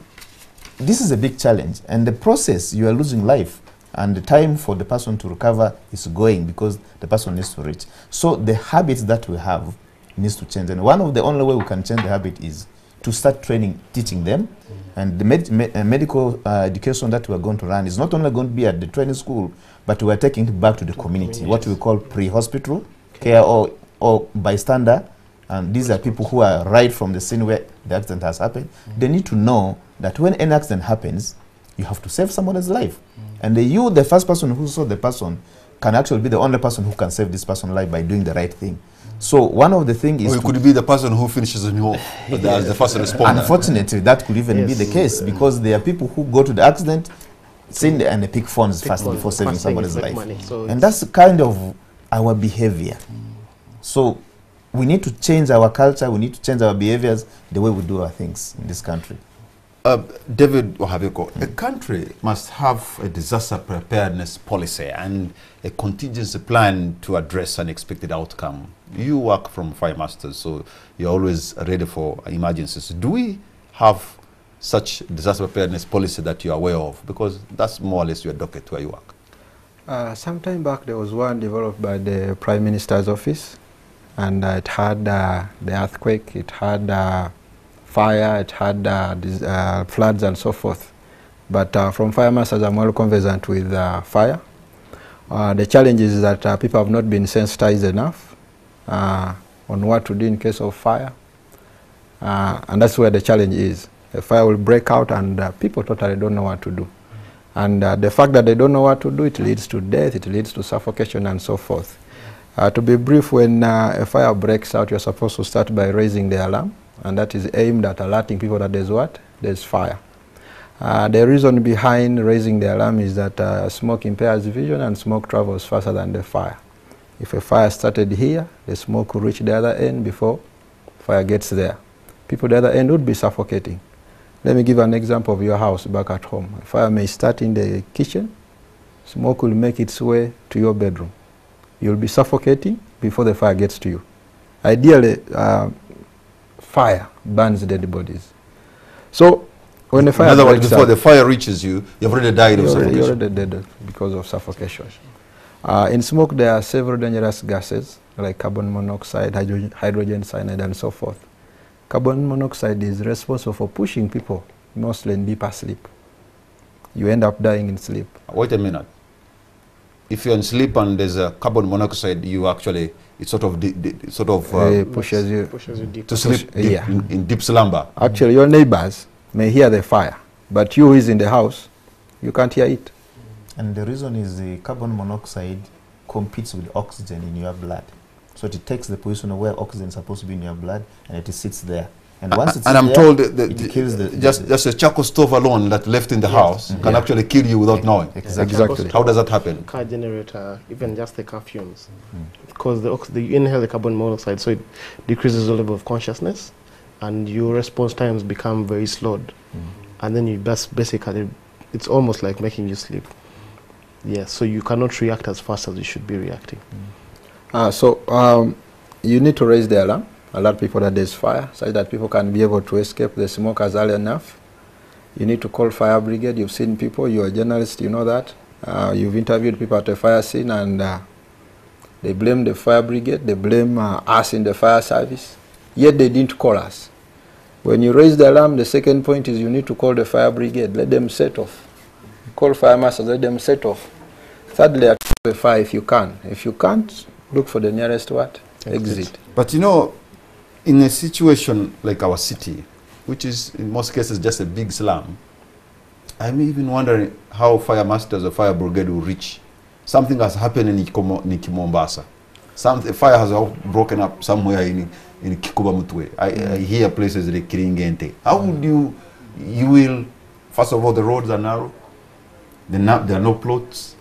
Speaker 5: this is a big challenge. And the process, you are losing life. And the time for the person to recover is going because the person needs to reach. So the habits that we have needs to change. And one of the only way we can change the habit is to start teaching them. And the medical education that we are going to run is not only going to be at the training school, but we are taking it back to the community, what we call pre-hospital care or bystander. And these are people who are right from the scene where the accident has happened. They need to know that when an accident happens, you have to save someone's life. And the first person who saw the person, can actually be the only person who can save this person's life by doing the right thing. So one of the things is...
Speaker 1: Or it could be the person who finishes on you as the first responder.
Speaker 5: Unfortunately, that could even be the case because there are people who go to the accident, and they pick phones first before saving somebody's life. And that's kind of our behavior. So we need to change our culture, we need to change our behaviors, the way we do our things in this country.
Speaker 1: David Ohabeko, a country must have a disaster preparedness policy and a contingency plan to address unexpected outcome. You work from Fire Masters, so you're always ready for emergencies. Do we have such disaster preparedness policy that you're aware of? Because that's more or less your docket where you work.
Speaker 2: Some time back, there was one developed by the Prime Minister's office, and it had the earthquake, it had fire, it had floods and so forth. But from Fire Masters, I'm well conversant with fire. The challenge is that people have not been sensitized enough on what to do in case of fire. And that's where the challenge is. A fire will break out and people totally don't know what to do. And the fact that they don't know what to do, it leads to death, it leads to suffocation and so forth. To be brief, when a fire breaks out, you're supposed to start by raising the alarm. And that is aimed at alerting people that there's what? There's fire. The reason behind raising the alarm is that smoke impairs vision and smoke travels faster than the fire. If a fire started here, the smoke will reach the other end before fire gets there. People at the other end would be suffocating. Let me give an example of your house back at home. A fire may start in the kitchen, smoke will make its way to your bedroom. You'll be suffocating before the fire gets to you. Ideally, fire burns dead bodies. So when the fire
Speaker 1: in other words,
Speaker 2: breaks
Speaker 1: before
Speaker 2: out,
Speaker 1: the fire reaches you, you've already died of suffocation.
Speaker 2: you're already dead because of suffocation. In smoke, there are several dangerous gases like carbon monoxide, hydrogen cyanide, and so forth. Carbon monoxide is responsible for pushing people mostly in deeper sleep. You end up dying in sleep.
Speaker 1: Wait a minute. If you're in sleep and there's a carbon monoxide, you actually, it sort of
Speaker 2: pushes you
Speaker 3: deep.
Speaker 1: to sleep deep,
Speaker 2: yeah.
Speaker 1: in deep slumber.
Speaker 2: Actually, your neighbors may hear the fire, but you who is in the house, you can't hear it.
Speaker 5: And the reason is the carbon monoxide competes with oxygen in your blood. So it takes the position of where oxygen is supposed to be in your blood, and it sits there. And once it's
Speaker 1: and I'm
Speaker 5: there,
Speaker 1: told
Speaker 5: it kills
Speaker 1: just a charcoal stove alone that left in the house can actually kill you without knowing.
Speaker 2: Exactly.
Speaker 1: How does that happen?
Speaker 3: Car generator, even just the car fumes, because you inhale the carbon monoxide, so it decreases the level of consciousness, and your response times become very slowed, and then you basically, it's almost like making you sleep. Yes, so you cannot react as fast as you should be reacting.
Speaker 2: You need to raise the alarm, alert people that there's fire, so that people can be able to escape the smoke as early enough. You need to call fire brigade. You've seen people, you're a journalist, you know that. You've interviewed people at a fire scene, and they blame the fire brigade, they blame us in the fire service, yet they didn't call us. When you raise the alarm, the second point is you need to call the fire brigade, let them set off. Call fire masters, let them set off. Thirdly, attack the fire if you can. If you can't, look for the nearest what? Exit.
Speaker 1: But you know, in a situation like our city, which is in most cases just a big slum, I'm even wondering how fire masters or fire brigade will reach. Something has happened in Mombasa. A fire has broken up somewhere in Kikuba Mutwe. I hear places like Kiringente. How would you will, first of all, the roads are narrow. There are no plots.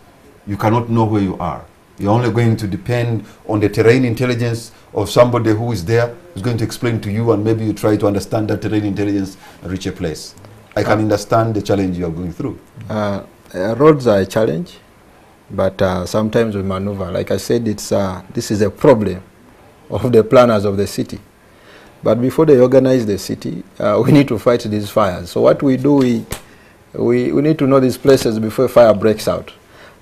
Speaker 1: You cannot know where you are. You're only going to depend on the terrain intelligence of somebody who is there, who's going to explain to you, and maybe you try to understand that terrain intelligence and reach a place. I can understand the challenge you are going through.
Speaker 2: Roads are a challenge, but sometimes we maneuver. Like I said, this is a problem of the planners of the city. But before they organize the city, we need to fight these fires. So what we do, we need to know these places before fire breaks out.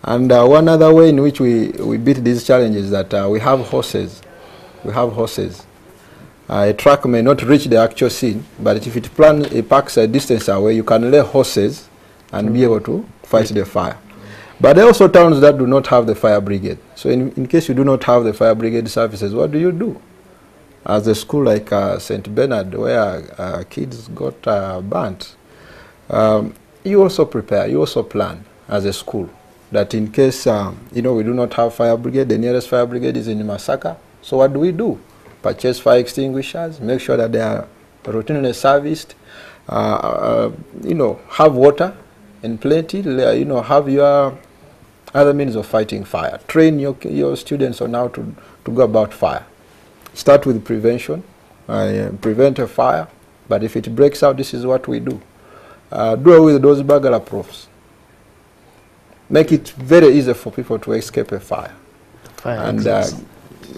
Speaker 2: And one other way in which we beat these challenges is that we have horses. We have horses. A truck may not reach the actual scene, but if it parks a distance away, you can lay horses and be able to fight the fire. But there are also towns that do not have the fire brigade. So in case you do not have the fire brigade services, what do you do? As a school like St. Bernard, where kids got burnt, you also prepare, you also plan as a school that in case we do not have fire brigade, the nearest fire brigade is in Masaka. So what do? Purchase fire extinguishers, make sure that they are routinely serviced, have water in plenty, have your other means of fighting fire. Train your students on how to go about fire. Start with prevention, prevent a fire, but if it breaks out, this is what we do. do away with those burglar proofs. Make it very easy for people to escape a fire. And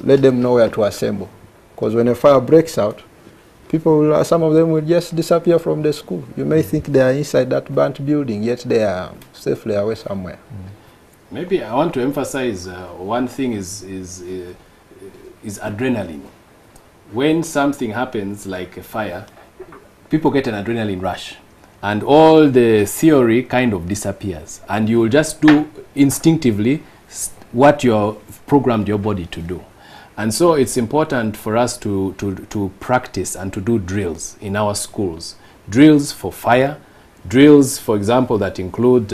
Speaker 2: let them know where to assemble. Because when a fire breaks out, people will, some of them will just disappear from the school. You may think they are inside that burnt building, yet they are safely away somewhere.
Speaker 4: Maybe I want to emphasize one thing is adrenaline. When something happens like a fire, people get an adrenaline rush. And all the theory kind of disappears. And you will just do instinctively what you're programmed your body to do. And so it's important for us to practice and to do drills in our schools. Drills for fire, drills, for example, that include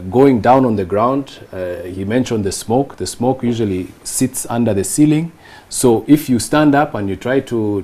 Speaker 4: going down on the ground. He mentioned the smoke. The smoke usually sits under the ceiling. So if you stand up and you try to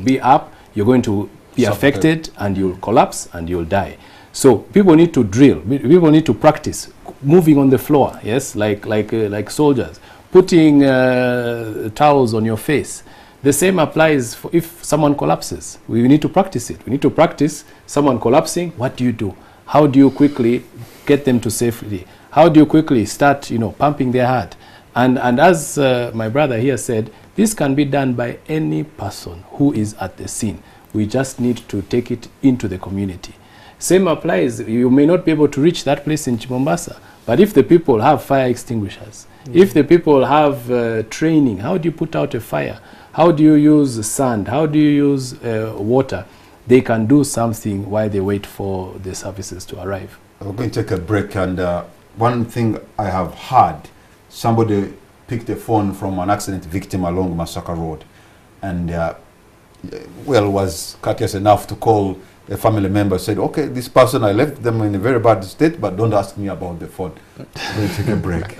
Speaker 4: be up, you're going to be affected and you'll collapse and you'll die. So people need to drill. People need to practice moving on the floor. Yes, like soldiers, putting towels on your face. The same applies for if someone collapses. We need to practice it. We need to practice someone collapsing. What do you do? How do you quickly get them to safety? How do you quickly start, pumping their heart? And as my brother here said, this can be done by any person who is at the scene. We just need to take it into the community. Same applies. You may not be able to reach that place in Mombasa, but if the people have fire extinguishers, if the people have training, how do you put out a fire? How do you use sand? How do you use water? They can do something while they wait for the services to arrive.
Speaker 1: We're going to take a break, and one thing I have heard, somebody picked a phone from an accident victim along Masaka Road, and was courteous enough to call a family member, said, okay, this person, I left them in a very bad state, but don't ask me about the phone. We're going to take a break.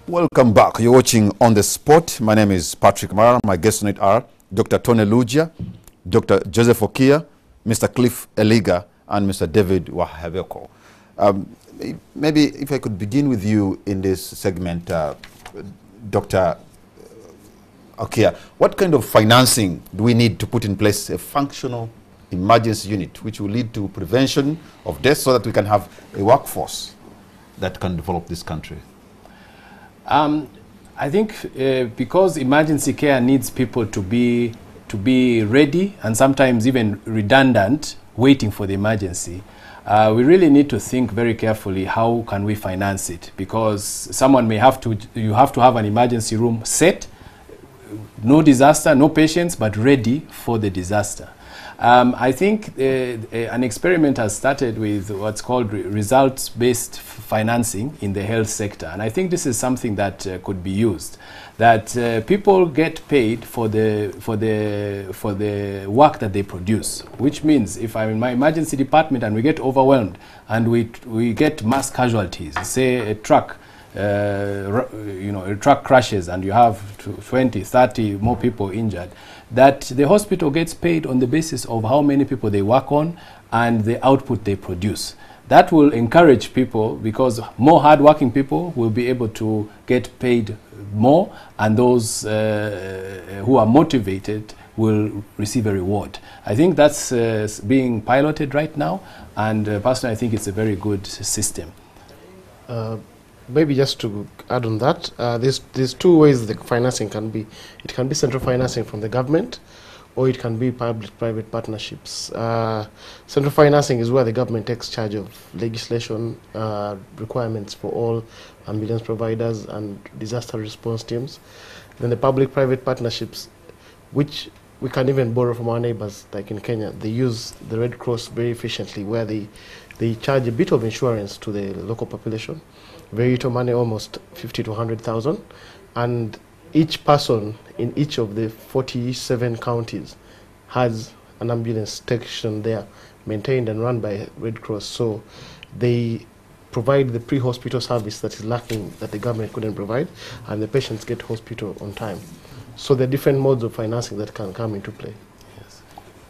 Speaker 1: Welcome back. You're watching On the Spot. My name is Patrick Mara. My guests tonight are Dr. Tony Lugia, Dr. Joseph Okia, Mr. Cliff Eliga, and Mr. David Wahabeko. Maybe if I could begin with you in this segment, Dr. Okia, what kind of financing do we need to put in place a functional emergency unit which will lead to prevention of death so that we can have a workforce that can develop this country?
Speaker 4: I think because emergency care needs people to be ready and sometimes even redundant, waiting for the emergency, we really need to think very carefully how can we finance it, because someone may have to, you have to have an emergency room set, no disaster, no patients, but ready for the disaster. I think an experiment has started with what's called results-based financing in the health sector, and I think this is something that could be used. That people get paid for the work that they produce, which means if I'm in my emergency department and we get overwhelmed and we get mass casualties, say a truck. A truck crashes and you have 20, 30 more people injured, that the hospital gets paid on the basis of how many people they work on and the output they produce. That will encourage people, because more hard-working people will be able to get paid more, and those who are motivated will receive a reward. I think that's being piloted right now, and personally I think it's a very good system.
Speaker 3: Maybe just to add on that, there's two ways the financing can be. It can be central financing from the government, or it can be public-private partnerships. Central financing is where the government takes charge of legislation requirements for all ambulance providers and disaster response teams. Then the public-private partnerships, which we can even borrow from our neighbors, like in Kenya, they use the Red Cross very efficiently, where they charge a bit of insurance to the local population. Very little money, almost 50 to 100,000, and each person in each of the 47 counties has an ambulance station there, maintained and run by Red Cross. So they provide the pre-hospital service that is lacking, that the government couldn't provide, and the patients get to hospital on time. So there are different modes of financing that can come into play.
Speaker 4: Yes.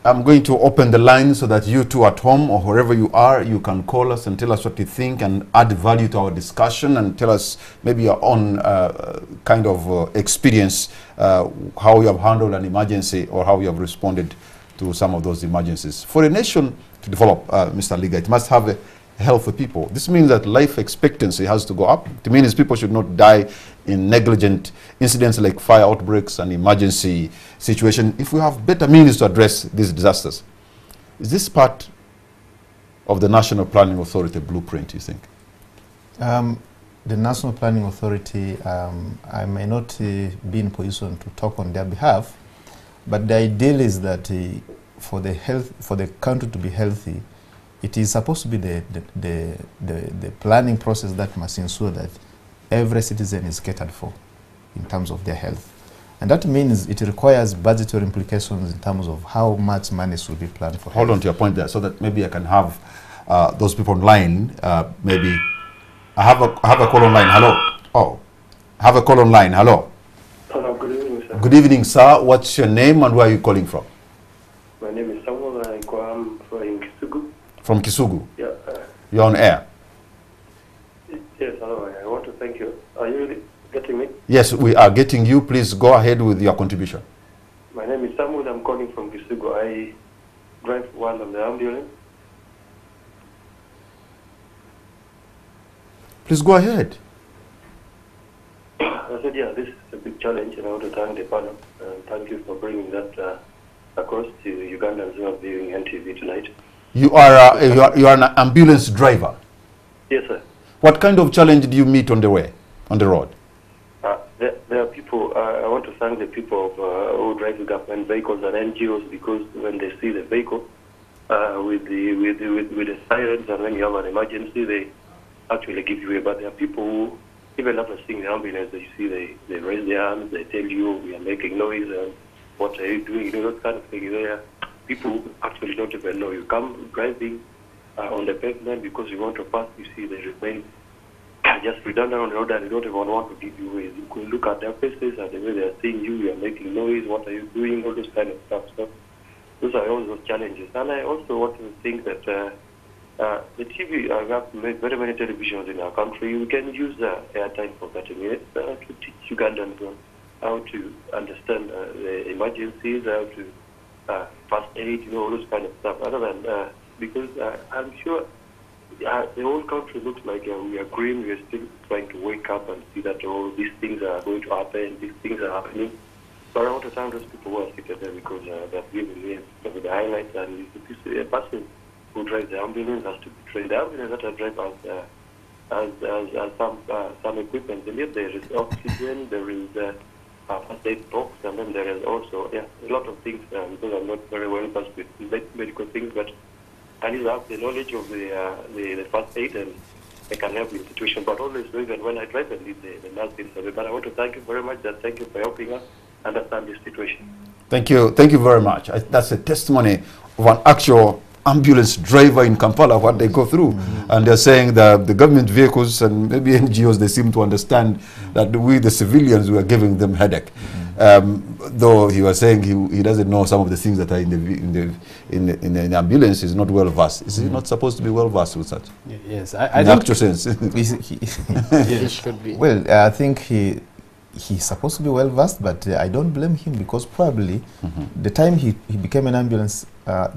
Speaker 1: I'm going to open the line so that you two at home or wherever you are, you can call us and tell us what you think and add value to our discussion and tell us maybe your own kind of experience, how you have handled an emergency or how you have responded to some of those emergencies. For a nation to develop, Mr. Liga, it must have a healthy people. This means that life expectancy has to go up. It means people should not die in negligent incidents like fire outbreaks and emergency situation if we have better means to address these disasters. Is this part of the National Planning Authority blueprint, you think?
Speaker 5: The National Planning Authority, I may not be in position to talk on their behalf, but the ideal is that for the country to be healthy, it is supposed to be the planning process that must ensure that every citizen is catered for in terms of their health. And that means it requires budgetary implications in terms of how much money should be planned for
Speaker 1: Hold
Speaker 5: health.
Speaker 1: on to your point there so that maybe I can have those people online. Maybe I have a call online. Hello. Oh, I have a call online. Hello.
Speaker 6: Hello, good evening, sir.
Speaker 1: Good evening, sir. What's your name and where are you calling from?
Speaker 6: My name is Samuel. I'm from Kisugu.
Speaker 1: From Kisugu.
Speaker 6: Yeah.
Speaker 1: You're on air.
Speaker 6: Yes, hello. I want to thank you. Are you really getting me?
Speaker 1: Yes, we are getting you. Please go ahead with your contribution.
Speaker 6: My name is Samuel. I'm calling from Kisugu. I drive one of the ambulance.
Speaker 1: Please go ahead.
Speaker 6: I said, yeah, this is a big challenge, and I want to thank the panel. Thank you for bringing that across to Uganda as well, viewing NTV tonight.
Speaker 1: You are an ambulance driver.
Speaker 6: Yes, sir.
Speaker 1: What kind of challenge do you meet on the way, on the road?
Speaker 6: There are people, I want to thank the people who drive the government vehicles and NGOs, because when they see the vehicle with the sirens, and when you have an emergency, they actually give you away. But there are people who, even after seeing the ambulance, they raise their hands, they tell you, we are making noise, and what are you doing? You know, those kind of things. There are people who actually don't even know. You come driving on the pavement because you want to pass, you see they remain just redundant on the road, and they don't even want to give you away. You can look at their faces and the way they are seeing you, you are making noise, what are you doing, all those kind of stuff. So those are all those challenges. And I also want to think that the TV, I have made very many televisions in our country. We can use airtime for 30 minutes to teach Ugandans how to understand the emergencies, how to first aid, you know, all those kind of stuff. Other than because I'm sure the whole country looks like we are green. We are still trying to wake up and see that these things are going to happen. These things are happening. But I want to thank those people who are seated there, because they've given me the highlights. And a person who drives the ambulance has to be trained. The ambulance that I drive has some equipment in it. There is oxygen. There is first aid box, and then there is also a lot of things, because I'm not very well versed with medical things, but I need to have the knowledge of the first aid, and I can help in the situation. But always, even when I drive, I need the nursing survey. But I want to thank you very much, and thank you for helping us understand this situation.
Speaker 1: Thank you very much. That's a testimony of an actual ambulance driver in Kampala, what they go through. And they're saying that the government vehicles and maybe NGOs, they seem to understand that we, the civilians, we are giving them headache. Though he was saying he doesn't know some of the things that are in the ambulance. He's not well versed. Is he not supposed to be well versed with that?
Speaker 4: Yes,
Speaker 1: in actual sense.
Speaker 3: Yes, should be.
Speaker 5: Well, I think he's supposed to be well versed, but I don't blame him, because probably the time he became an ambulance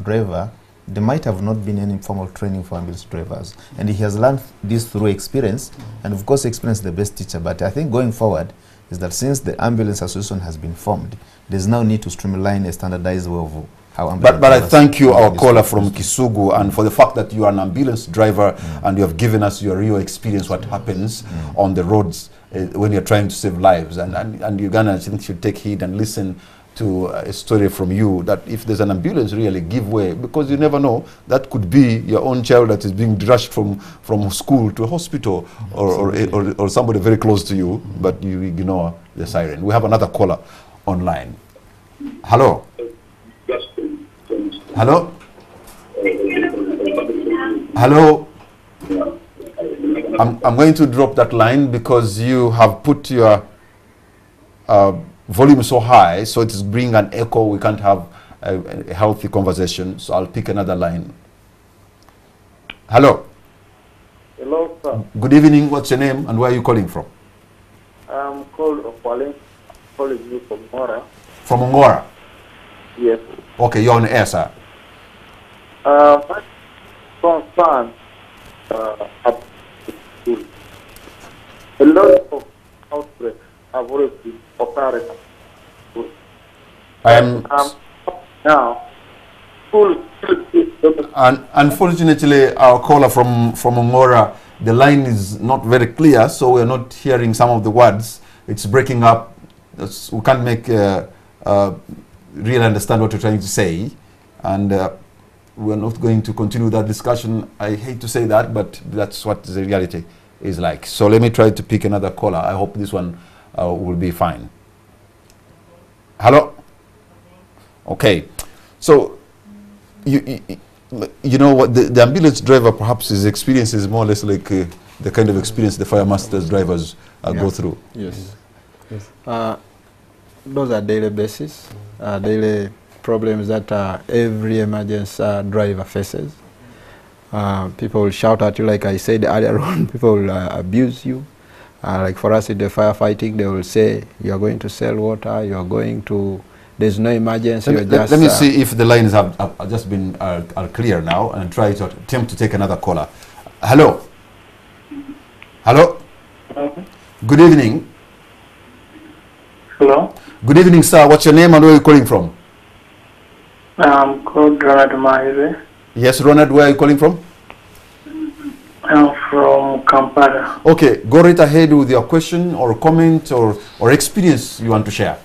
Speaker 5: driver, there might have not been any formal training for ambulance drivers, and he has learned this through experience, and of course experience is the best teacher. But I think going forward is that since the ambulance association has been formed, there's now need to streamline a standardized way of how ambulance.
Speaker 1: But I thank you, our caller from Kisugu, and for the fact that you are an ambulance driver and you have given us your real experience, what happens on the roads when you're trying to save lives. And Ugandans should take heed and listen to a story from you, that if there's an ambulance, really give way, because you never know, that could be your own child that is being rushed from school to a hospital, or somebody very close to you, but you ignore the siren. We have another caller online. Hello. Hello. Hello. I'm going to drop that line because you have put your volume so high, so it is bringing an echo. We can't have a healthy conversation. So I'll pick another line. Hello.
Speaker 7: Hello, sir.
Speaker 1: Good evening. What's your name and where are you calling from?
Speaker 7: I'm calling you from Mora.
Speaker 1: From Ongora?
Speaker 7: Yes.
Speaker 1: Okay, you're on air, sir.
Speaker 7: My concern about school. A lot of outbreaks have already been occurring. Now, school
Speaker 1: unfortunately, our caller from Ongora, the line is not very clear, so we're not hearing some of the words. It's breaking up. We can't make really understand what you're trying to say, and we're not going to continue that discussion. I hate to say that, but that's what the reality is like. So let me try to pick another caller. I hope this one will be fine. Hello? Okay. So you know what, the ambulance driver perhaps his experience is more or less like the kind of experience the fire masters drivers go through.
Speaker 2: Yes. Those are daily basis, daily problems that every emergency driver faces. People will shout at you, like I said earlier on. People will abuse you. Like for us in the firefighting, they will say, you are going to sell water, you are going to, there's no emergency.
Speaker 1: Let me see if the lines have just been are clear now, and try to attempt to take another caller. Hello? Hello? Good evening.
Speaker 8: Hello?
Speaker 1: Good evening, sir. What's your name and where are you calling from?
Speaker 8: I'm called Ronald Mahive.
Speaker 1: Yes, Ronald, where are you calling from?
Speaker 8: I'm from Kampala.
Speaker 1: Okay, go right ahead with your question or comment or experience you want to share.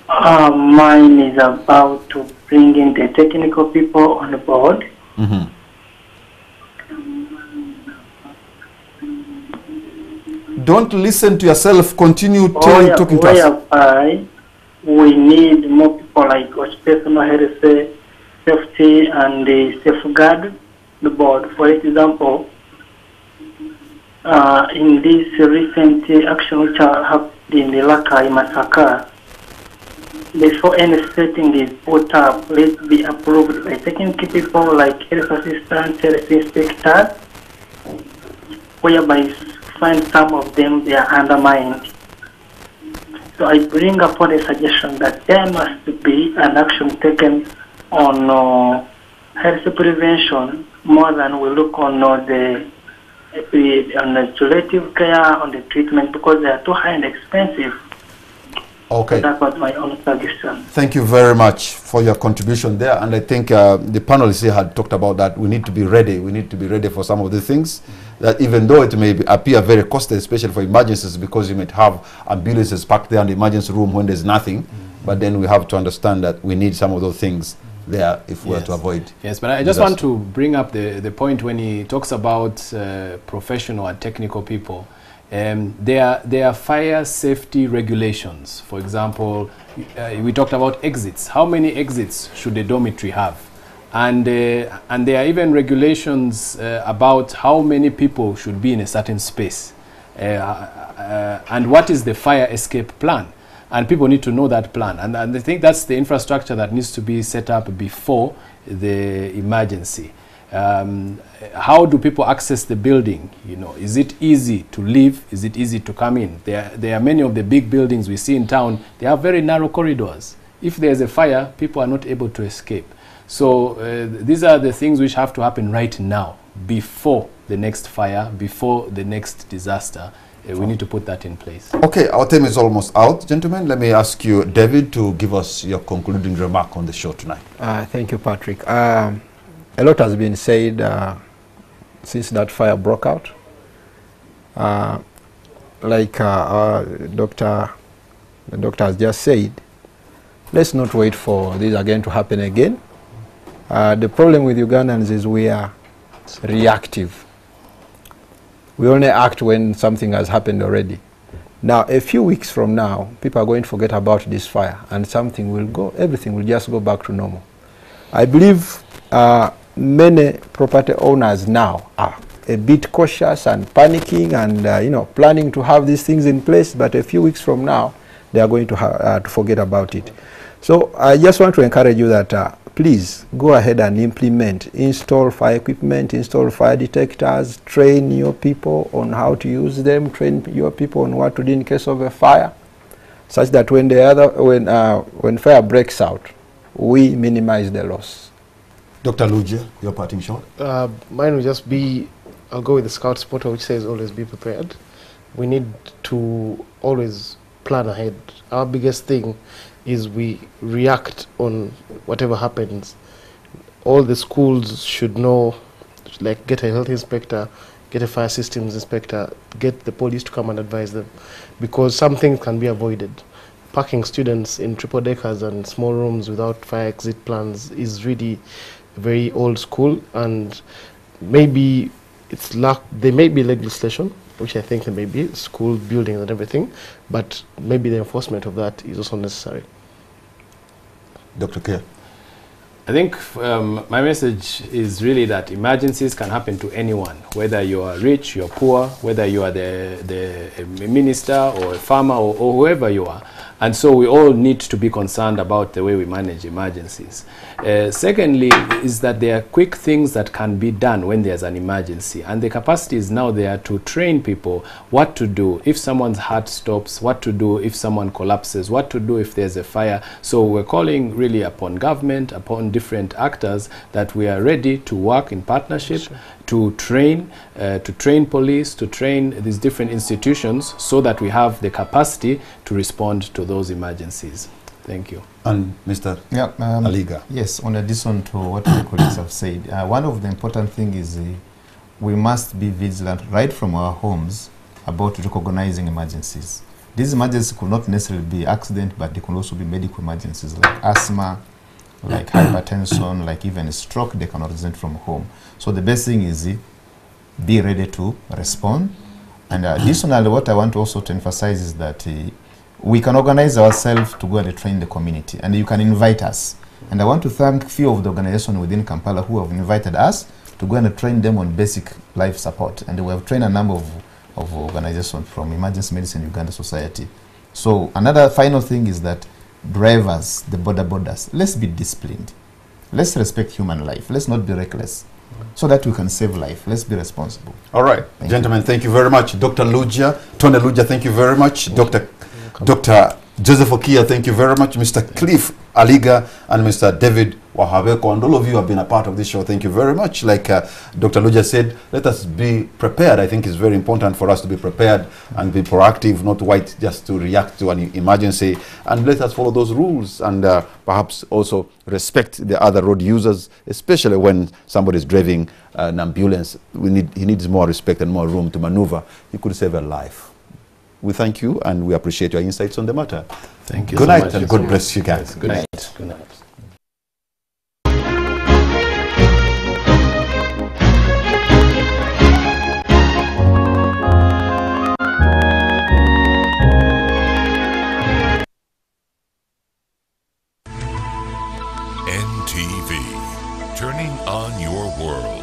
Speaker 8: Mine is about to bring in the technical people on board.
Speaker 1: Mm-hmm. Don't listen to yourself. Continue talking to us.
Speaker 8: Whereby we need more people like personal health, safety, and safeguard the board. For example, in this recent action which happened in the Lakai massacre, before any setting is put up, let's be approved by technical people like health assistants, health inspectors, whereby find some of them they are undermined. So I bring upon a suggestion that there must be an action taken on health prevention more than we look on the curative care, on the treatment, because they are too high and expensive.
Speaker 1: Okay.
Speaker 8: So that was my own suggestion.
Speaker 1: Thank you very much for your contribution there. And I think the panelists here had talked about that. We need to be ready. We need to be ready for some of the things that, even though it may appear very costly, especially for emergencies, because you might have ambulances packed there in the emergency room when there's nothing. But then we have to understand that we need some of those things there if we are to avoid.
Speaker 4: Yes, but I just want to bring up the point when he talks about professional and technical people. There are fire safety regulations. For example, we talked about exits. How many exits should a dormitory have? And there are even regulations about how many people should be in a certain space. And what is the fire escape plan? And people need to know that plan. And I think that's the infrastructure that needs to be set up before the emergency. How do people access the building? You know, is it easy to leave? Is it easy to come in? There are many of the big buildings we see in town. They have very narrow corridors. If there's a fire, people are not able to escape. So these are the things which have to happen right now, before the next fire, before the next disaster. We need to put that in place. Okay,
Speaker 1: our time is almost out, gentlemen. Let me ask you, David, to give us your concluding remark on the show tonight.
Speaker 2: Thank you, Patrick. A lot has been said since that fire broke out. Like the doctor has just said, let's not wait for this again to happen again. The problem with Ugandans is we are reactive. We only act when something has happened already. Now, a few weeks from now, people are going to forget about this fire, and everything will just go back to normal. I believe many property owners now are a bit cautious and panicking and planning to have these things in place, but a few weeks from now, they are going to forget about it. So I just want to encourage you that please go ahead and implement, install fire equipment, install fire detectors, train your people on how to use them, train your people on what to do in case of a fire, such that when fire breaks out, we minimize the loss.
Speaker 1: Dr. Luja, your parting shot?
Speaker 3: Mine will just be, I'll go with the Scout's motto, which says always be prepared. We need to always plan ahead. Our biggest thing is we react on whatever happens. All the schools should know, like get a health inspector, get a fire systems inspector, get the police to come and advise them, because some things can be avoided. Parking students in triple deckers and small rooms without fire exit plans is really very old school, and maybe it's there may be legislation, which I think there may be, school buildings and everything, but maybe the enforcement of that is also necessary.
Speaker 1: Dr. Kerr?
Speaker 4: I think my message is really that emergencies can happen to anyone, whether you are rich, you're poor, whether you are a minister or a farmer or whoever you are. And so we all need to be concerned about the way we manage emergencies. Secondly, is that there are quick things that can be done when there's an emergency. And the capacity is now there to train people what to do if someone's heart stops, what to do if someone collapses, what to do if there's a fire. So we're calling really upon government, upon different actors, that we are ready to work in partnership, sure, to train police, to train these different institutions so that we have the capacity to respond to those emergencies. Thank you.
Speaker 1: And Mr. Aliga.
Speaker 5: Yes, on addition to what my colleagues have said, one of the important things is we must be vigilant right from our homes about recognizing emergencies. These emergencies could not necessarily be accident, but they can also be medical emergencies like asthma, like hypertension, like even a stroke. They can originate from home. So the best thing is be ready to respond. And additionally, what I want also to emphasize is that we can organize ourselves to go and train the community, and you can invite us. And I want to thank a few of the organizations within Kampala who have invited us to go and train them on basic life support. And we have trained a number of organizations from Emergency Medicine Uganda Society. So another final thing is that drivers, the borders, let's be disciplined. Let's respect human life. Let's not be reckless, so that we can save life. Let's be responsible.
Speaker 1: All right, gentlemen, thank you very much. Dr. Luja, Tony Luja, thank you very much. Dr. Joseph Okia, thank you very much. Mr. Cliff Aliga and Mr. David Wahabeko, and all of you have been a part of this show. Thank you very much. Like Dr. Luja said, let us be prepared. I think it's very important for us to be prepared and be proactive, not wait just to react to an emergency. And let us follow those rules and perhaps also respect the other road users, especially when somebody is driving an ambulance. He needs more respect and more room to maneuver. He could save a life. We thank you and we appreciate your insights on the matter.
Speaker 4: Thank you.
Speaker 1: Good night and God bless you guys.
Speaker 4: Good night. Good night.
Speaker 9: NTV, turning on your world.